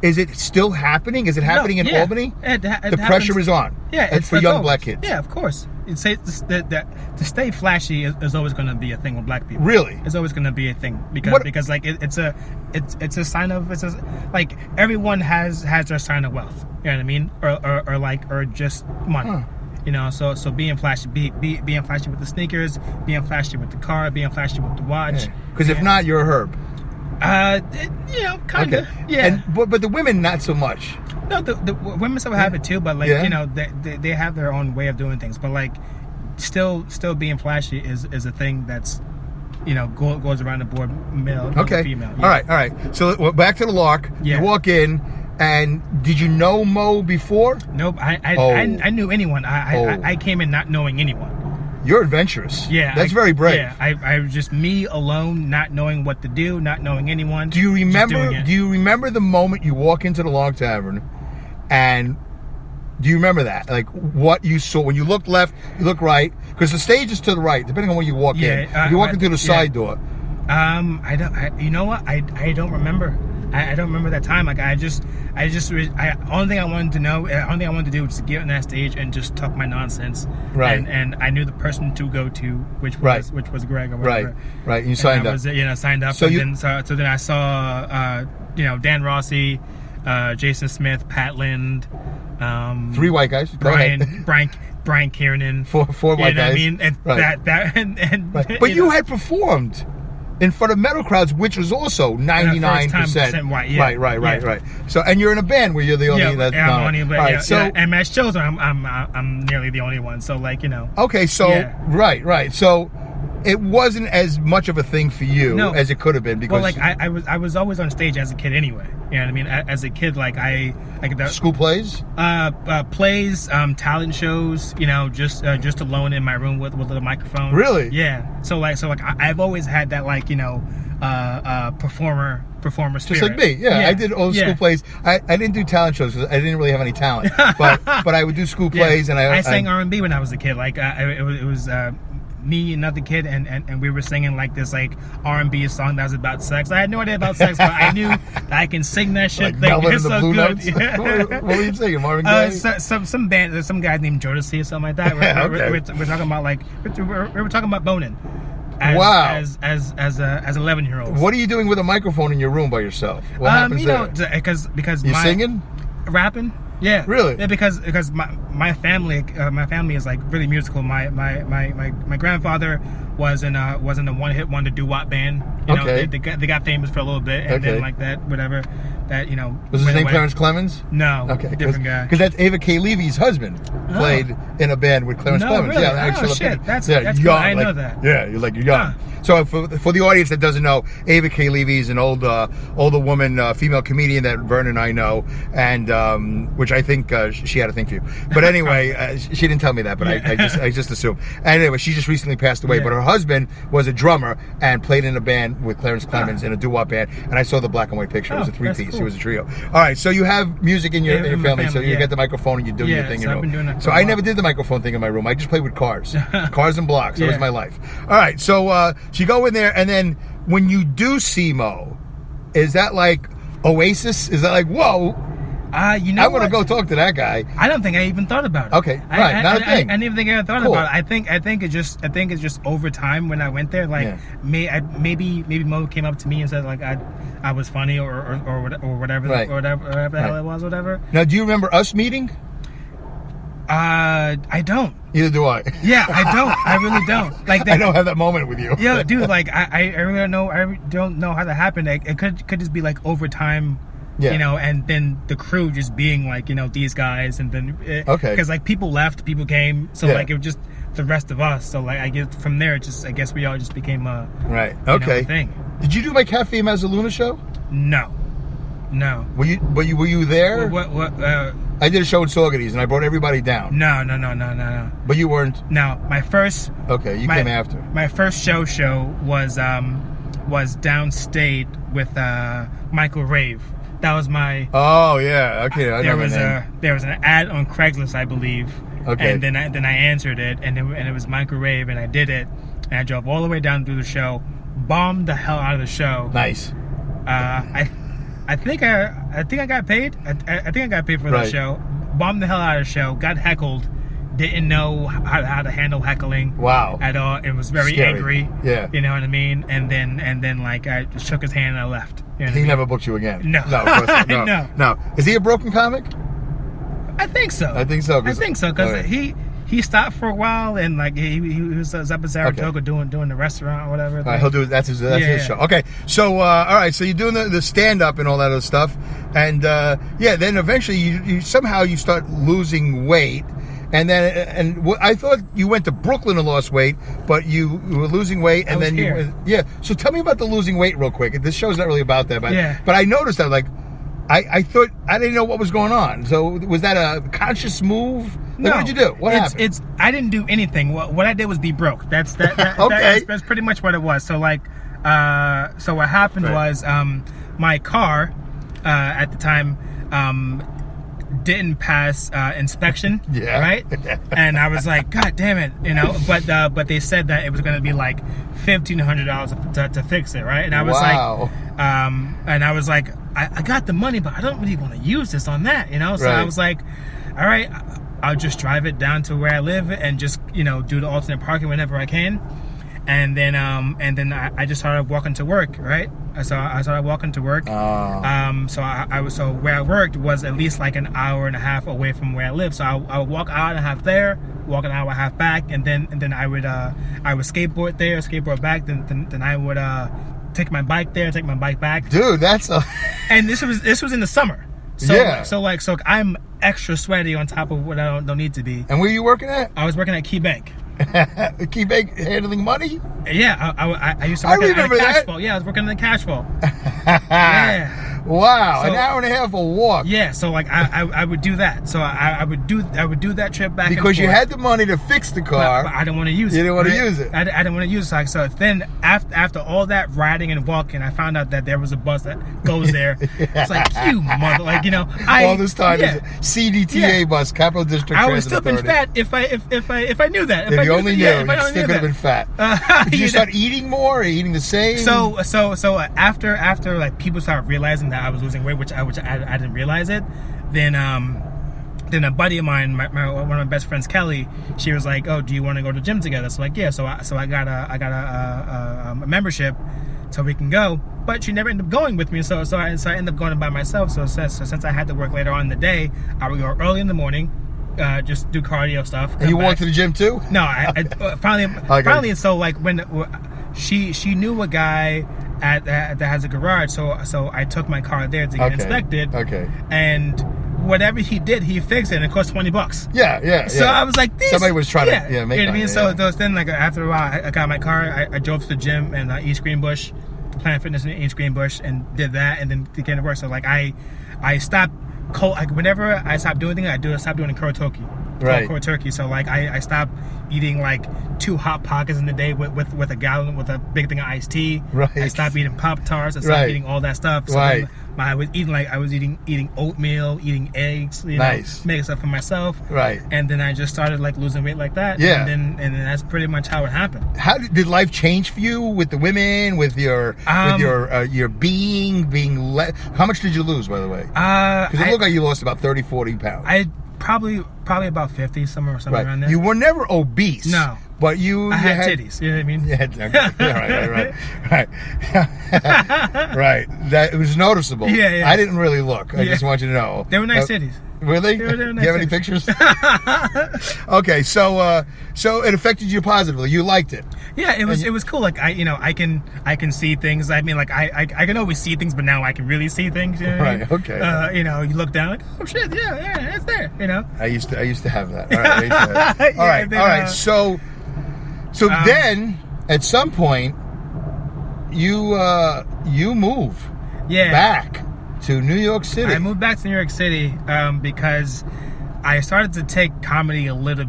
Is it still happening? Is it happening in Albany? The pressure is on. Yeah, it's for young black kids. Yeah, of course. To stay flashy is always going to be a thing with black people. Really, it's always going to be a thing because like it's a sign of like everyone has their sign of wealth. You know what I mean? Or just money. Huh. So being flashy, being flashy with the sneakers, being flashy with the car, being flashy with the watch. Because if not, you're a herb. Kind of. Okay. Yeah. But the women not so much. No, the women still have it too, but like they have their own way of doing things. But like, still being flashy is a thing that's goes around the board, male, female. Yeah. All right. So back to the Lark. Yeah. You walk in, and did you know Mo before? Nope. I knew anyone. I came in not knowing anyone. You're adventurous. Yeah, that's very brave. Yeah, I was just me alone, not knowing what to do, not knowing anyone. Do you remember? Do you remember the moment you walk into the Log Tavern, and do you remember that? Like what you saw when you look left, you look right, because the stage is to the right, depending on where you walk in. If you walk into the side door. I don't. You know what? I don't remember. I don't remember that time. Like only thing I wanted to do was to get on that stage and just talk my nonsense. Right. And I knew the person to go to, which was Greg or whatever. Right. You signed up. Signed up. So then I saw Dan Rossi, Jason Smith, Pat Lind, 3 white guys. Brian Kiernan. Four white guys. I mean, and right. But you had performed in front of metal crowds, which was also 99% white. Yeah. Right. So, and you're in a band where you're the only. I'm the only. But right, so and match shows, I'm nearly the only one. So Okay, so right. So it wasn't as much of a thing for you as it could have been because. Well, I was always on stage as a kid anyway. You know what I mean? As a kid, school plays, plays, talent shows. Just alone in my room with a microphone. Really? Yeah. So I've always had that performer spirit. Just like me. Yeah. I did old school plays. I didn't do talent shows because I didn't really have any talent. But I would do school plays and I sang R&B when I was a kid. It was me, another kid, and we were singing this R&B song that was about sex. I had no idea about sex, but I knew that I can sing that shit. Melvin it's and the so Blue good. Notes? What were you singing, Marvin Gaye? Some band, some guy named Jodeci or something like that. We're talking about we were talking about boning. As 11-year-olds. What are you doing with a microphone in your room by yourself? What happens there? Because you singing, rapping. Yeah, really. Yeah, because my family is really musical. My grandfather was in a one-hit wonder doo-wop band. They got famous for a little bit, and then whatever. Was his name Clarence Clemens? No, okay, different guy. Because that's Ava K. Levy's husband played in a band with Clarence Clemens. Really? Yeah, shit. That's young. Cool. I know that. Yeah, you're young. So for the audience that doesn't know, Ava K. Levy is an older woman, female comedian that Vernon and I know, and which I think she had a thing for you. But anyway, she didn't tell me that, but I just assumed. Anyway, she just recently passed away. But her husband was a drummer and played in a band with Clarence Clemens in a doo-wop band. And I saw the black and white picture. It was a 3-piece. Cool. It was a trio. All right, so you have music in your family. So you get the microphone and you do your thing. So I've been doing that so I never did the microphone thing in my room. I just played with cars and blocks. That was my life. All right, so you go in there, and then when you do see Mo, is that like Oasis? Is that like, whoa? I'm going to go talk to that guy. I don't think I even thought about it. Okay, not a thing. I didn't even think I ever thought about it. I think it's just over time when I went there. Maybe Mo came up to me and said I was funny or whatever the hell it was, whatever. Now, do you remember us meeting? I don't. Neither do I. Yeah, I don't. I really don't. I don't have that moment with you. Yeah, dude. I really don't know. I don't know how that happened. It could just be over time. Yeah. And then the crew just being these guys, and then because people left, people came, so it was just the rest of us. So I guess from there, I guess we all just became a a thing. Did you do my Cafe Mazzaluna show? No. Were you there? What? I did a show in Saugerties and I brought everybody down. No. But you weren't. No, my first. Okay, you came after. My first show was downstate with Michael Rave. That was my. Oh yeah, okay. There was an ad on Craigslist, I believe. Okay. And then I answered it, and it was Michael Rave, and I did it, and I drove all the way down through the show, bombed the hell out of the show. Nice. I think I got paid. I think I got paid for that show. Bombed the hell out of the show. Got heckled. Didn't know how to handle heckling. Wow. At all. It was very scary. Angry. Yeah. You know what I mean? And then I shook his hand and I left. You know he never booked you again. No. No, of course not. No. Is he a broken comic? I think so. I think so. Because he he stopped for a while, and like he was up in Saratoga doing the restaurant or whatever. All right, he'll do that's his show. Okay, so all right, so you're doing the stand up and all that other stuff, and then eventually you somehow you start losing weight. And then, I thought you went to Brooklyn and lost weight, but you were losing weight, and then here. So tell me about the losing weight real quick. This show's not really about that, but yeah. But I noticed that, like, I thought I didn't know what was going on. So was that a conscious move? Like, No. What did you do? What happened? I didn't do anything. What I did was be broke. That's Okay. That's pretty much what it was. So like, so what happened was, my car, at the time, didn't pass inspection, right? And I was like, God damn it, but they said that it was going to be like $1,500 to fix it, right? And I was like, I got the money, but I don't really want to use this on that, So I was like, all right, I'll just drive it down to where I live and just do the alternate parking whenever I can. And then I just started walking to work, right? So I started walking to work. So where I worked was at least like an hour and a half away from where I live. So I would walk an hour and a half there, walk an hour and a half back, and then I would skateboard there, skateboard back. Then I would take my bike there, take my bike back. Dude, that's a. And this was in the summer. So I'm extra sweaty on top of what I don't need to be. And where are you working at? I was working at Key Bank. Key Bank handling money? Yeah, I used to work at a cash flow. Yeah, I was working in the cash flow. Yeah. Wow, an hour and a half a walk. Yeah, so like I would do that. So I would do that trip back because and forth. You had the money to fix the car. But I didn't want to use it. You didn't want to use it. I didn't want to use it. So then after all that riding and walking, I found out that there was a bus that goes there. It's like, you mother, like all this time is a CDTA bus, Capital District I Transit would still been Authority. fat if I knew that. If you only knew, you still could have been fat. Did you start eating more or eating the same? So after like people started realizing that I was losing weight, which I didn't realize it, then a buddy of mine, one of my best friends, Kelly, she was like, "Oh, do you want to go to the gym together?" So like, yeah. So I got a membership, so we can go. But she never ended up going with me, so I ended up going by myself. So since I had to work later on in the day, I would go early in the morning, just do cardio stuff. And you walked to the gym too? No, I finally. So like when she knew a guy that has a garage, so I took my car there to get inspected. Okay. And whatever he did, he fixed it, and it cost $20. Yeah. So I was like, somebody was trying to make you know what I mean? Yeah. So then, like after a while, I got my car. I drove to the gym in East Greenbush, Planet Fitness in East Greenbush, and did that, and then began to work. So like I stopped. Whenever I stopped doing things, I stopped doing cold turkey. Right. Cold turkey. So like I stopped eating like 2 Hot Pockets in the day with a gallon with a big thing of iced tea. Right. I stopped eating Pop-Tarts. I stopped eating all that stuff. So right. I was eating oatmeal, eating eggs, nice. Making stuff for myself. Right. And then I just started like losing weight like that. Yeah. And then that's pretty much how it happened. How did life change for you with the women, with your being how much did you lose, by the way? Because it looked like you lost about 30, 40 pounds. I probably about 50, somewhere around there. You were never obese. No. But I had titties, you know what I mean? Right. Right. That it was noticeable. Yeah. I didn't really look. I just want you to know. They were nice titties. Really? They were nice. Do you have any pictures? Okay, so it affected you positively. You liked it. Yeah, it was cool. Like I can see things. I mean, like I can always see things, but now I can really see things. You know what I mean? Okay. You look down like, oh shit, yeah, it's there. I used to have that. All right. All right. So then at some point you move back to New York City. I moved back to New York City because I started to take comedy a little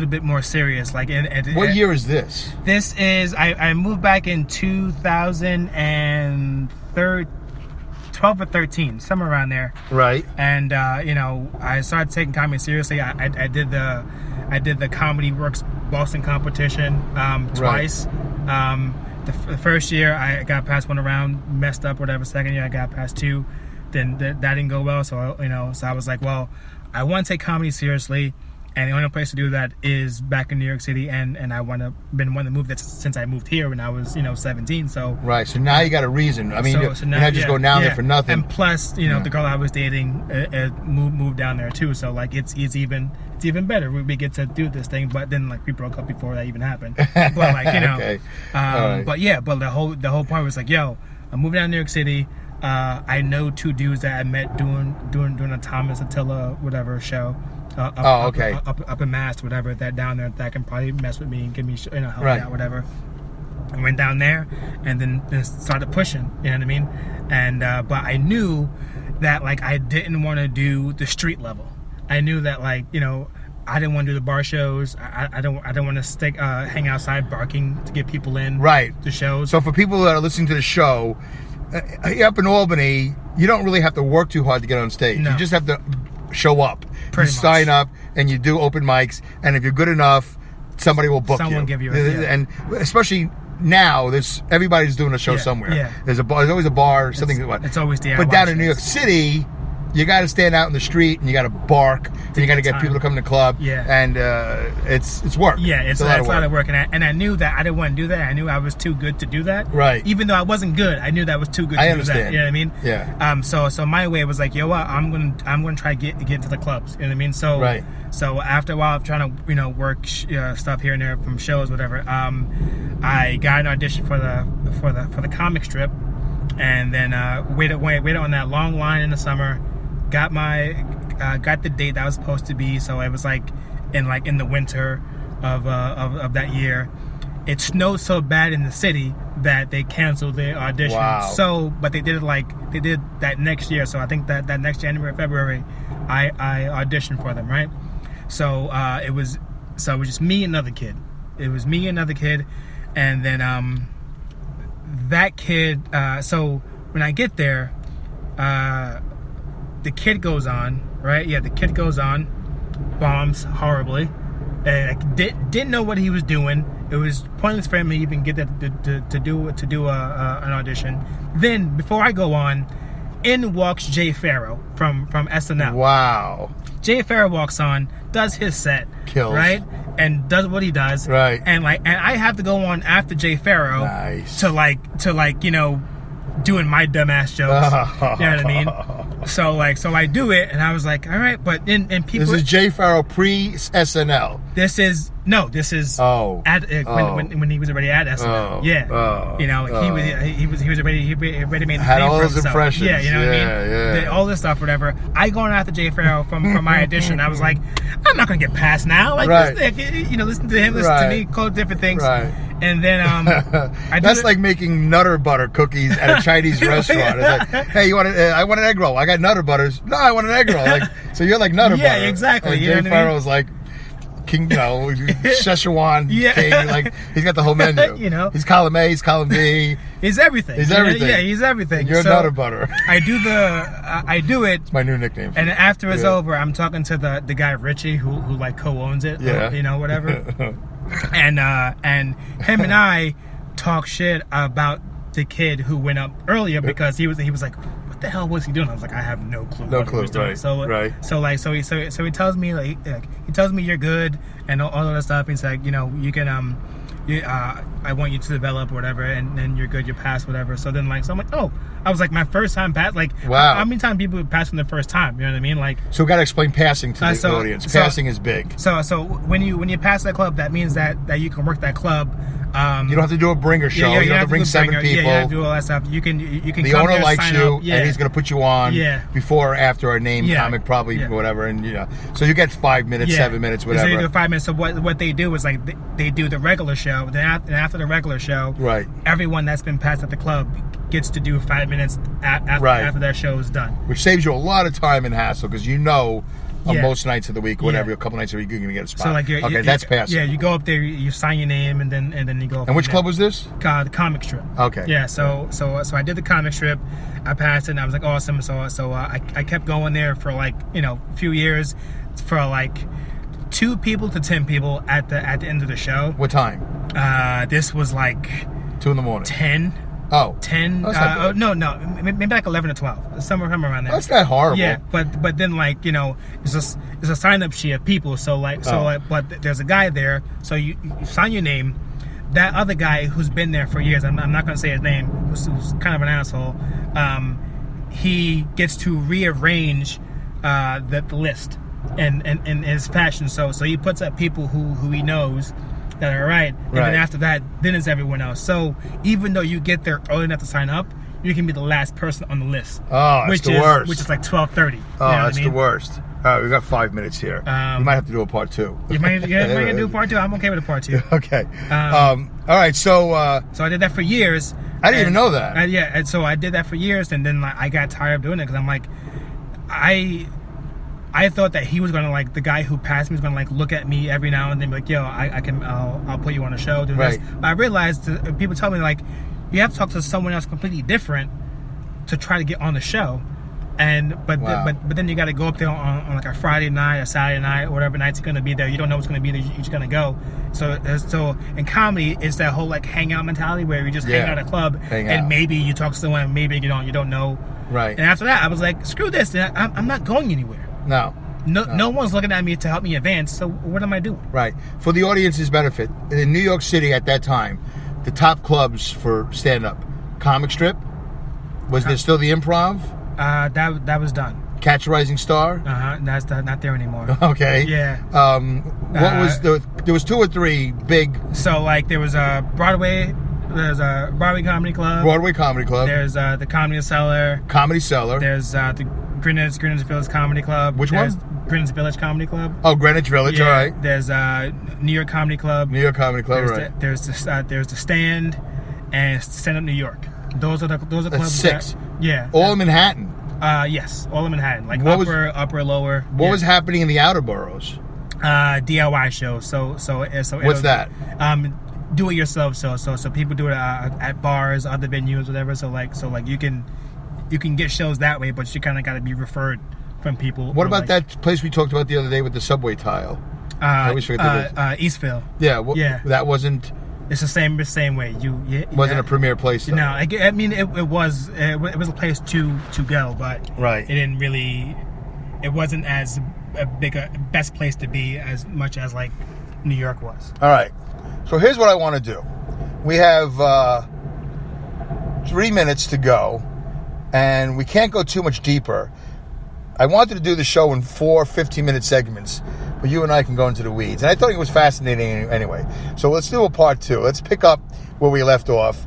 bit more serious. Like, what year is this? This is I moved back in 2012 or 13, somewhere around there. Right. And I started taking comedy seriously. I did the Comedy Works Boston competition twice. Right. The first year I got past one round, messed up, whatever. Second year I got past 2. Then that didn't go well. So so I was like, well, I want to take comedy seriously. And the only place to do that is back in New York City, and I been wanting to move that since I moved here when I was 17. So right. So now you got a reason. I mean, so you're now, not just going down there for nothing. And plus, the girl I was dating moved down there too. So like it's even better. We get to do this thing, but then like we broke up before that even happened. But like okay. Right. But the whole point was like, yo, I'm moving down to New York City. I know 2 dudes that I met doing a Thomas Attila whatever show. Up in Mass, whatever, that down there that can probably mess with me and give me help me out, whatever. I went down there and then started pushing, you know what I mean? And but I knew that like I didn't want to do the street level. I knew that like I didn't want to do the bar shows. I don't want to hang outside barking to get people in. Right. The shows. So for people that are listening to the show, up in Albany, you don't really have to work too hard to get on stage. No. You just have to show up. You sign up and you do open mics, and if you're good enough, somebody will book you. Someone give you And especially now, everybody's doing a show somewhere. Yeah. There's always a bar, something. It's always DIY. But down in New York City, you got to stand out in the street and you got to bark and you got to get people to come to the club. Yeah. And it's work. Yeah, it's a lot of work. And I knew that I didn't want to do that. I knew I was too good to do that. Right. Even though I wasn't good, I knew that I was too good to do that. You know what I mean? Yeah. So my way was like, yo, what? I'm gonna try to get into the clubs. You know what I mean? So right. So after a while of trying to work stuff here and there from shows, whatever. I got an audition for the comic strip, and then waited on that long line in the summer. Got the date that I was supposed to be, so it was like in the winter of that year. It snowed so bad in the city that they canceled the audition. Wow. So, but they did that next year. So I think that next January, February, I auditioned for them, right? So it was just me and another kid. It was me and another kid, and then that kid. So when I get there, the kid goes on, right? Yeah, the kid goes on, bombs horribly. Didn't know what he was doing. It was pointless for him to even get that to do an audition. Then before I go on, in walks Jay Farrow from SNL. Wow. Jay Farrow walks on, does his set, kills, right, and does what he does, right, and I have to go on after Jay Farrow, nice, to doing my dumbass jokes. You know what I mean? So I do it, and I was like, all right, but and people. This is Jay Farrow pre SNL. This is when he was already at SNL. He was already made the had name all for those himself. impressions. Yeah, you know what I mean? All this stuff, whatever. I going after Jay Farrow from my audition. I was like, I'm not gonna get past now. Like, right. Listen to him, listen to me, call different things. Right. And then that's like making Nutter Butter cookies at a Chinese restaurant. It's like, hey, you want I want an egg roll. I got Nutter Butters. No, I want an egg roll. Like, so you're like Nutter Butter. Yeah, exactly. And Jay Farrow's like King, Szechuan king. Like, he's got the whole menu. He's column A, he's column B. He's everything. He's everything. Yeah, he's everything. And you're Nutter Butter. I do it. It's my new nickname. And after it's over, I'm talking to the guy Richie who like co-owns it. Yeah. Whatever. and him and I talk shit about the kid who went up earlier because he was like, what the hell was he doing? I was like, I have no clue. No what clue. He was doing. Right. So he tells me he tells me you're good and all of that stuff. He's like, you can I want you to develop or whatever, and then you're good, you pass whatever. So then so I'm like, oh, I was like, my first time pass. Like, wow. How many times people pass from the first time? You know what I mean? Like, so we got to explain passing to the audience. Passing is big. So when you pass that club, that means that you can work that club. You don't have to do a bringer show. You don't have to bring 7 people. Yeah, you have to do all that stuff. You can. The come owner there, likes you, and he's going to put you on. Yeah. Before or after a name comic, probably whatever, and so you get 5 minutes, 7 minutes, whatever. So you do 5 minutes. So what they do is like they do the regular show. Then after the regular show, right, everyone that's been passed at the club gets to do 5 minutes after their show is done, which saves you a lot of time and hassle because on most nights of the week, whatever, a couple nights a week, you're going to get a spot. So that's passing. Yeah, you go up there, you sign your name, and then you go. And which club was this? The comic strip. Okay. Yeah. So I did the comic strip. I passed it, and I was like, awesome. So I kept going there for a few years, for 2 people to 10 people at the end of the show. What time? This was 2 in the morning. 10. Oh. 10. That's not bad. No, maybe like 11 or 12. Somewhere around there. That's not horrible. Yeah, but then like it's a sign up sheet of people. So but there's a guy there. So you sign your name. That other guy who's been there for years, I'm not going to say his name, who's kind of an asshole. He gets to rearrange the list in his fashion. So he puts up people who he knows that are right, and then after that, then it's everyone else. So even though you get there early enough to sign up, you can be the last person on the list. Oh, that's the worst. Which is like 12:30. Oh, that's the worst. All right, we got 5 minutes here. You might have to do a part 2. You might do a part 2. I'm okay with a part 2. Okay. All right. So I did that for years. I didn't even know that. And so I did that for years, and then I got tired of doing it because I'm like, I thought that he was gonna like the guy who passed me was gonna like look at me every now and then, be like, yo, I'll put you on a show, do this. But I realized people tell me like, you have to talk to someone else completely different to try to get on the show. But then you got to go up there on like a Friday night, a Saturday night, or whatever nights you're gonna be there. You don't know what's gonna be there. You're just gonna go. So in comedy, it's that whole like hangout mentality where you just hang out at a club and maybe you talk to someone, maybe you don't know. Right. And after that, I was like, screw this. I'm not going anywhere. No one's looking at me to help me advance. So what am I doing? Right. For the audience's benefit, in New York City at that time, the top clubs for stand-up, Comic Strip. Was there still the Improv? That was done. Catch a Rising Star? That's not there anymore. Okay. Yeah. What was there was 2 or 3 big. So like there was a Broadway. There's a Broadway Comedy Club. Broadway Comedy Club. There's the Comedy Cellar. Comedy Cellar. There's the Greenwich Village Comedy Club. Which one? Greenwich Village Comedy Club. Oh, Greenwich Village. Yeah. All right. There's New York Comedy Club. New York Comedy Club. There's the Stand and Stand Up New York. Those are clubs. That's 6. Yeah. All in Manhattan. Yes, all in Manhattan. Like upper, lower. What was happening in the outer boroughs? DIY shows. So what's that? Do it yourself. So people do it at bars, other venues, whatever. So you can get shows that way, but you kind of got to be referred from people. What about that place we talked about the other day with the subway tile? I always forget Eastville. Yeah. That wasn't. It's the same way. Wasn't a premier place though. No, I mean it was a place to go, but it didn't really. It wasn't as big a best place to be as much as like New York was. All right, so here's what I want to do. We have 3 minutes to go, and we can't go too much deeper. I wanted to do the show in 4 15-minute segments, but you and I can go into the weeds. And I thought it was fascinating anyway. So let's do a part 2. Let's pick up where we left off.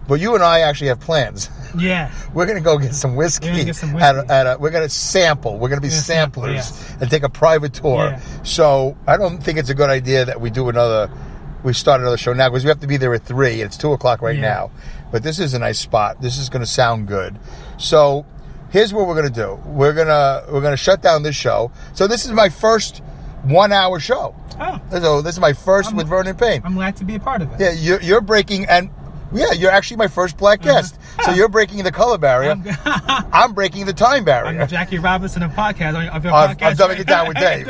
But you and I actually have plans. Yeah. We're going to go get some whiskey. We're going to sample. We're going to be samplers and take a private tour. Yeah. So I don't think it's a good idea that we start another show now because we have to be there at 3. It's 2 o'clock right now. But this is a nice spot. This is going to sound good. So here's what we're going to do. We're going to shut down this show. So this is my first 1-hour show. Oh. So this is my first with Vernon Payne. I'm glad to be a part of it. Yeah, you're breaking, and you're actually my first black guest. So you're breaking the color barrier. I'm breaking the time barrier. I'm Jackie Robinson of podcast. I'm dumbing it down with Dave.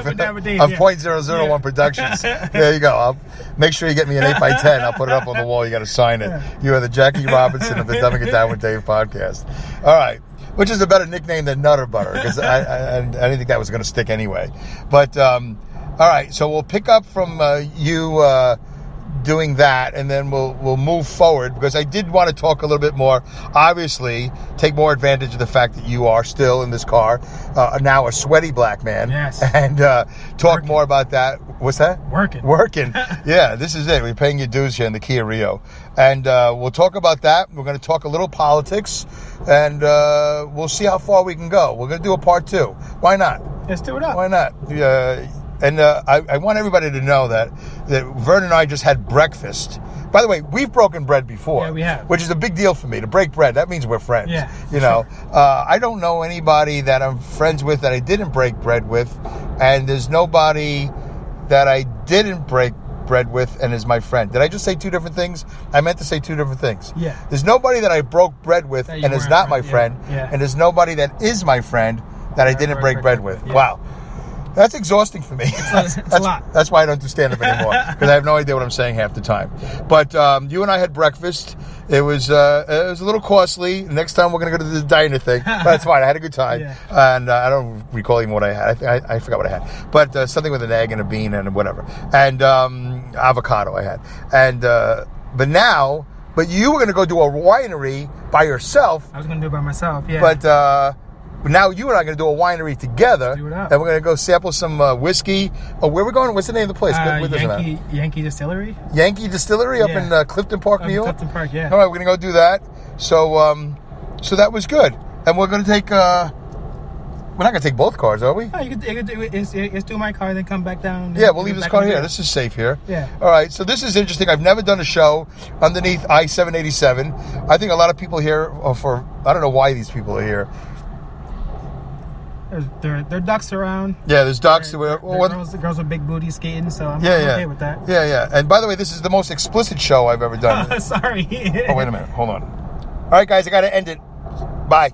Of .001 Productions. There you go. I'll make sure you get me an 8x10. I'll put it up on the wall. You got to sign it. You are the Jackie Robinson of the Dumbing It Down with Dave podcast. All right. Which is a better nickname than Nutter Butter, because I didn't think that was going to stick anyway. But, all right, so we'll pick up from you doing that, and then we'll move forward, because I did want to talk a little bit more, obviously, take more advantage of the fact that you are still in this car, now a sweaty black man, yes, and talk more about that. What's that? Working. Yeah, this is it. We're paying your dues here in the Kia Rio. And we'll talk about that. We're going to talk a little politics, and we'll see how far we can go. We're going to do a part 2. Why not? Let's do it up. Why not? And I want everybody to know that Vern and I just had breakfast. By the way, we've broken bread before. Yeah, we have. Which is a big deal for me. To break bread, that means we're friends. Yeah, you know, I don't know anybody that I'm friends with that I didn't break bread with, and there's nobody that I didn't break bread with and is my friend. Did I just say 2 different things? I meant to say 2 different things. Yeah. There's nobody that I broke bread with and is not my friend. Yeah. And there's nobody that is my friend that I didn't break bread with. Yeah. Wow. That's exhausting for me. It's a lot. That's why I don't do stand-up anymore, because I have no idea what I'm saying half the time. But you and I had breakfast. It was a little costly. Next time we're going to go to the diner thing. But that's fine. I had a good time. Yeah. And I don't recall even what I had. I forgot what I had. But something with an egg and a bean and whatever. And avocado I had. And but you were going to go do a winery by yourself. I was going to do it by myself, yeah. But now you and I are going to do a winery together, do it up. and we're going to go sample some whiskey. Oh, where are we going? What's the name of the place? Yankee Distillery. Yankee Distillery up Yeah. in Clifton Park, New York? Clifton Park, yeah. All right, we're going to go do that. So that was good. And we're going to take... we're not going to take both cars, are we? No, you could do it. It's do my car, then come back down. Yeah, we'll leave this car here. This is safe here. Yeah. All right, so this is interesting. I've never done a show underneath I-787. I think a lot of people here I don't know why these people are here. There are ducks around. Yeah, there's ducks. The girls with big booties skating, so I'm okay with that. Yeah. And by the way, this is the most explicit show I've ever done. Sorry. Oh, wait a minute. Hold on. All right, guys, I got to end it. Bye.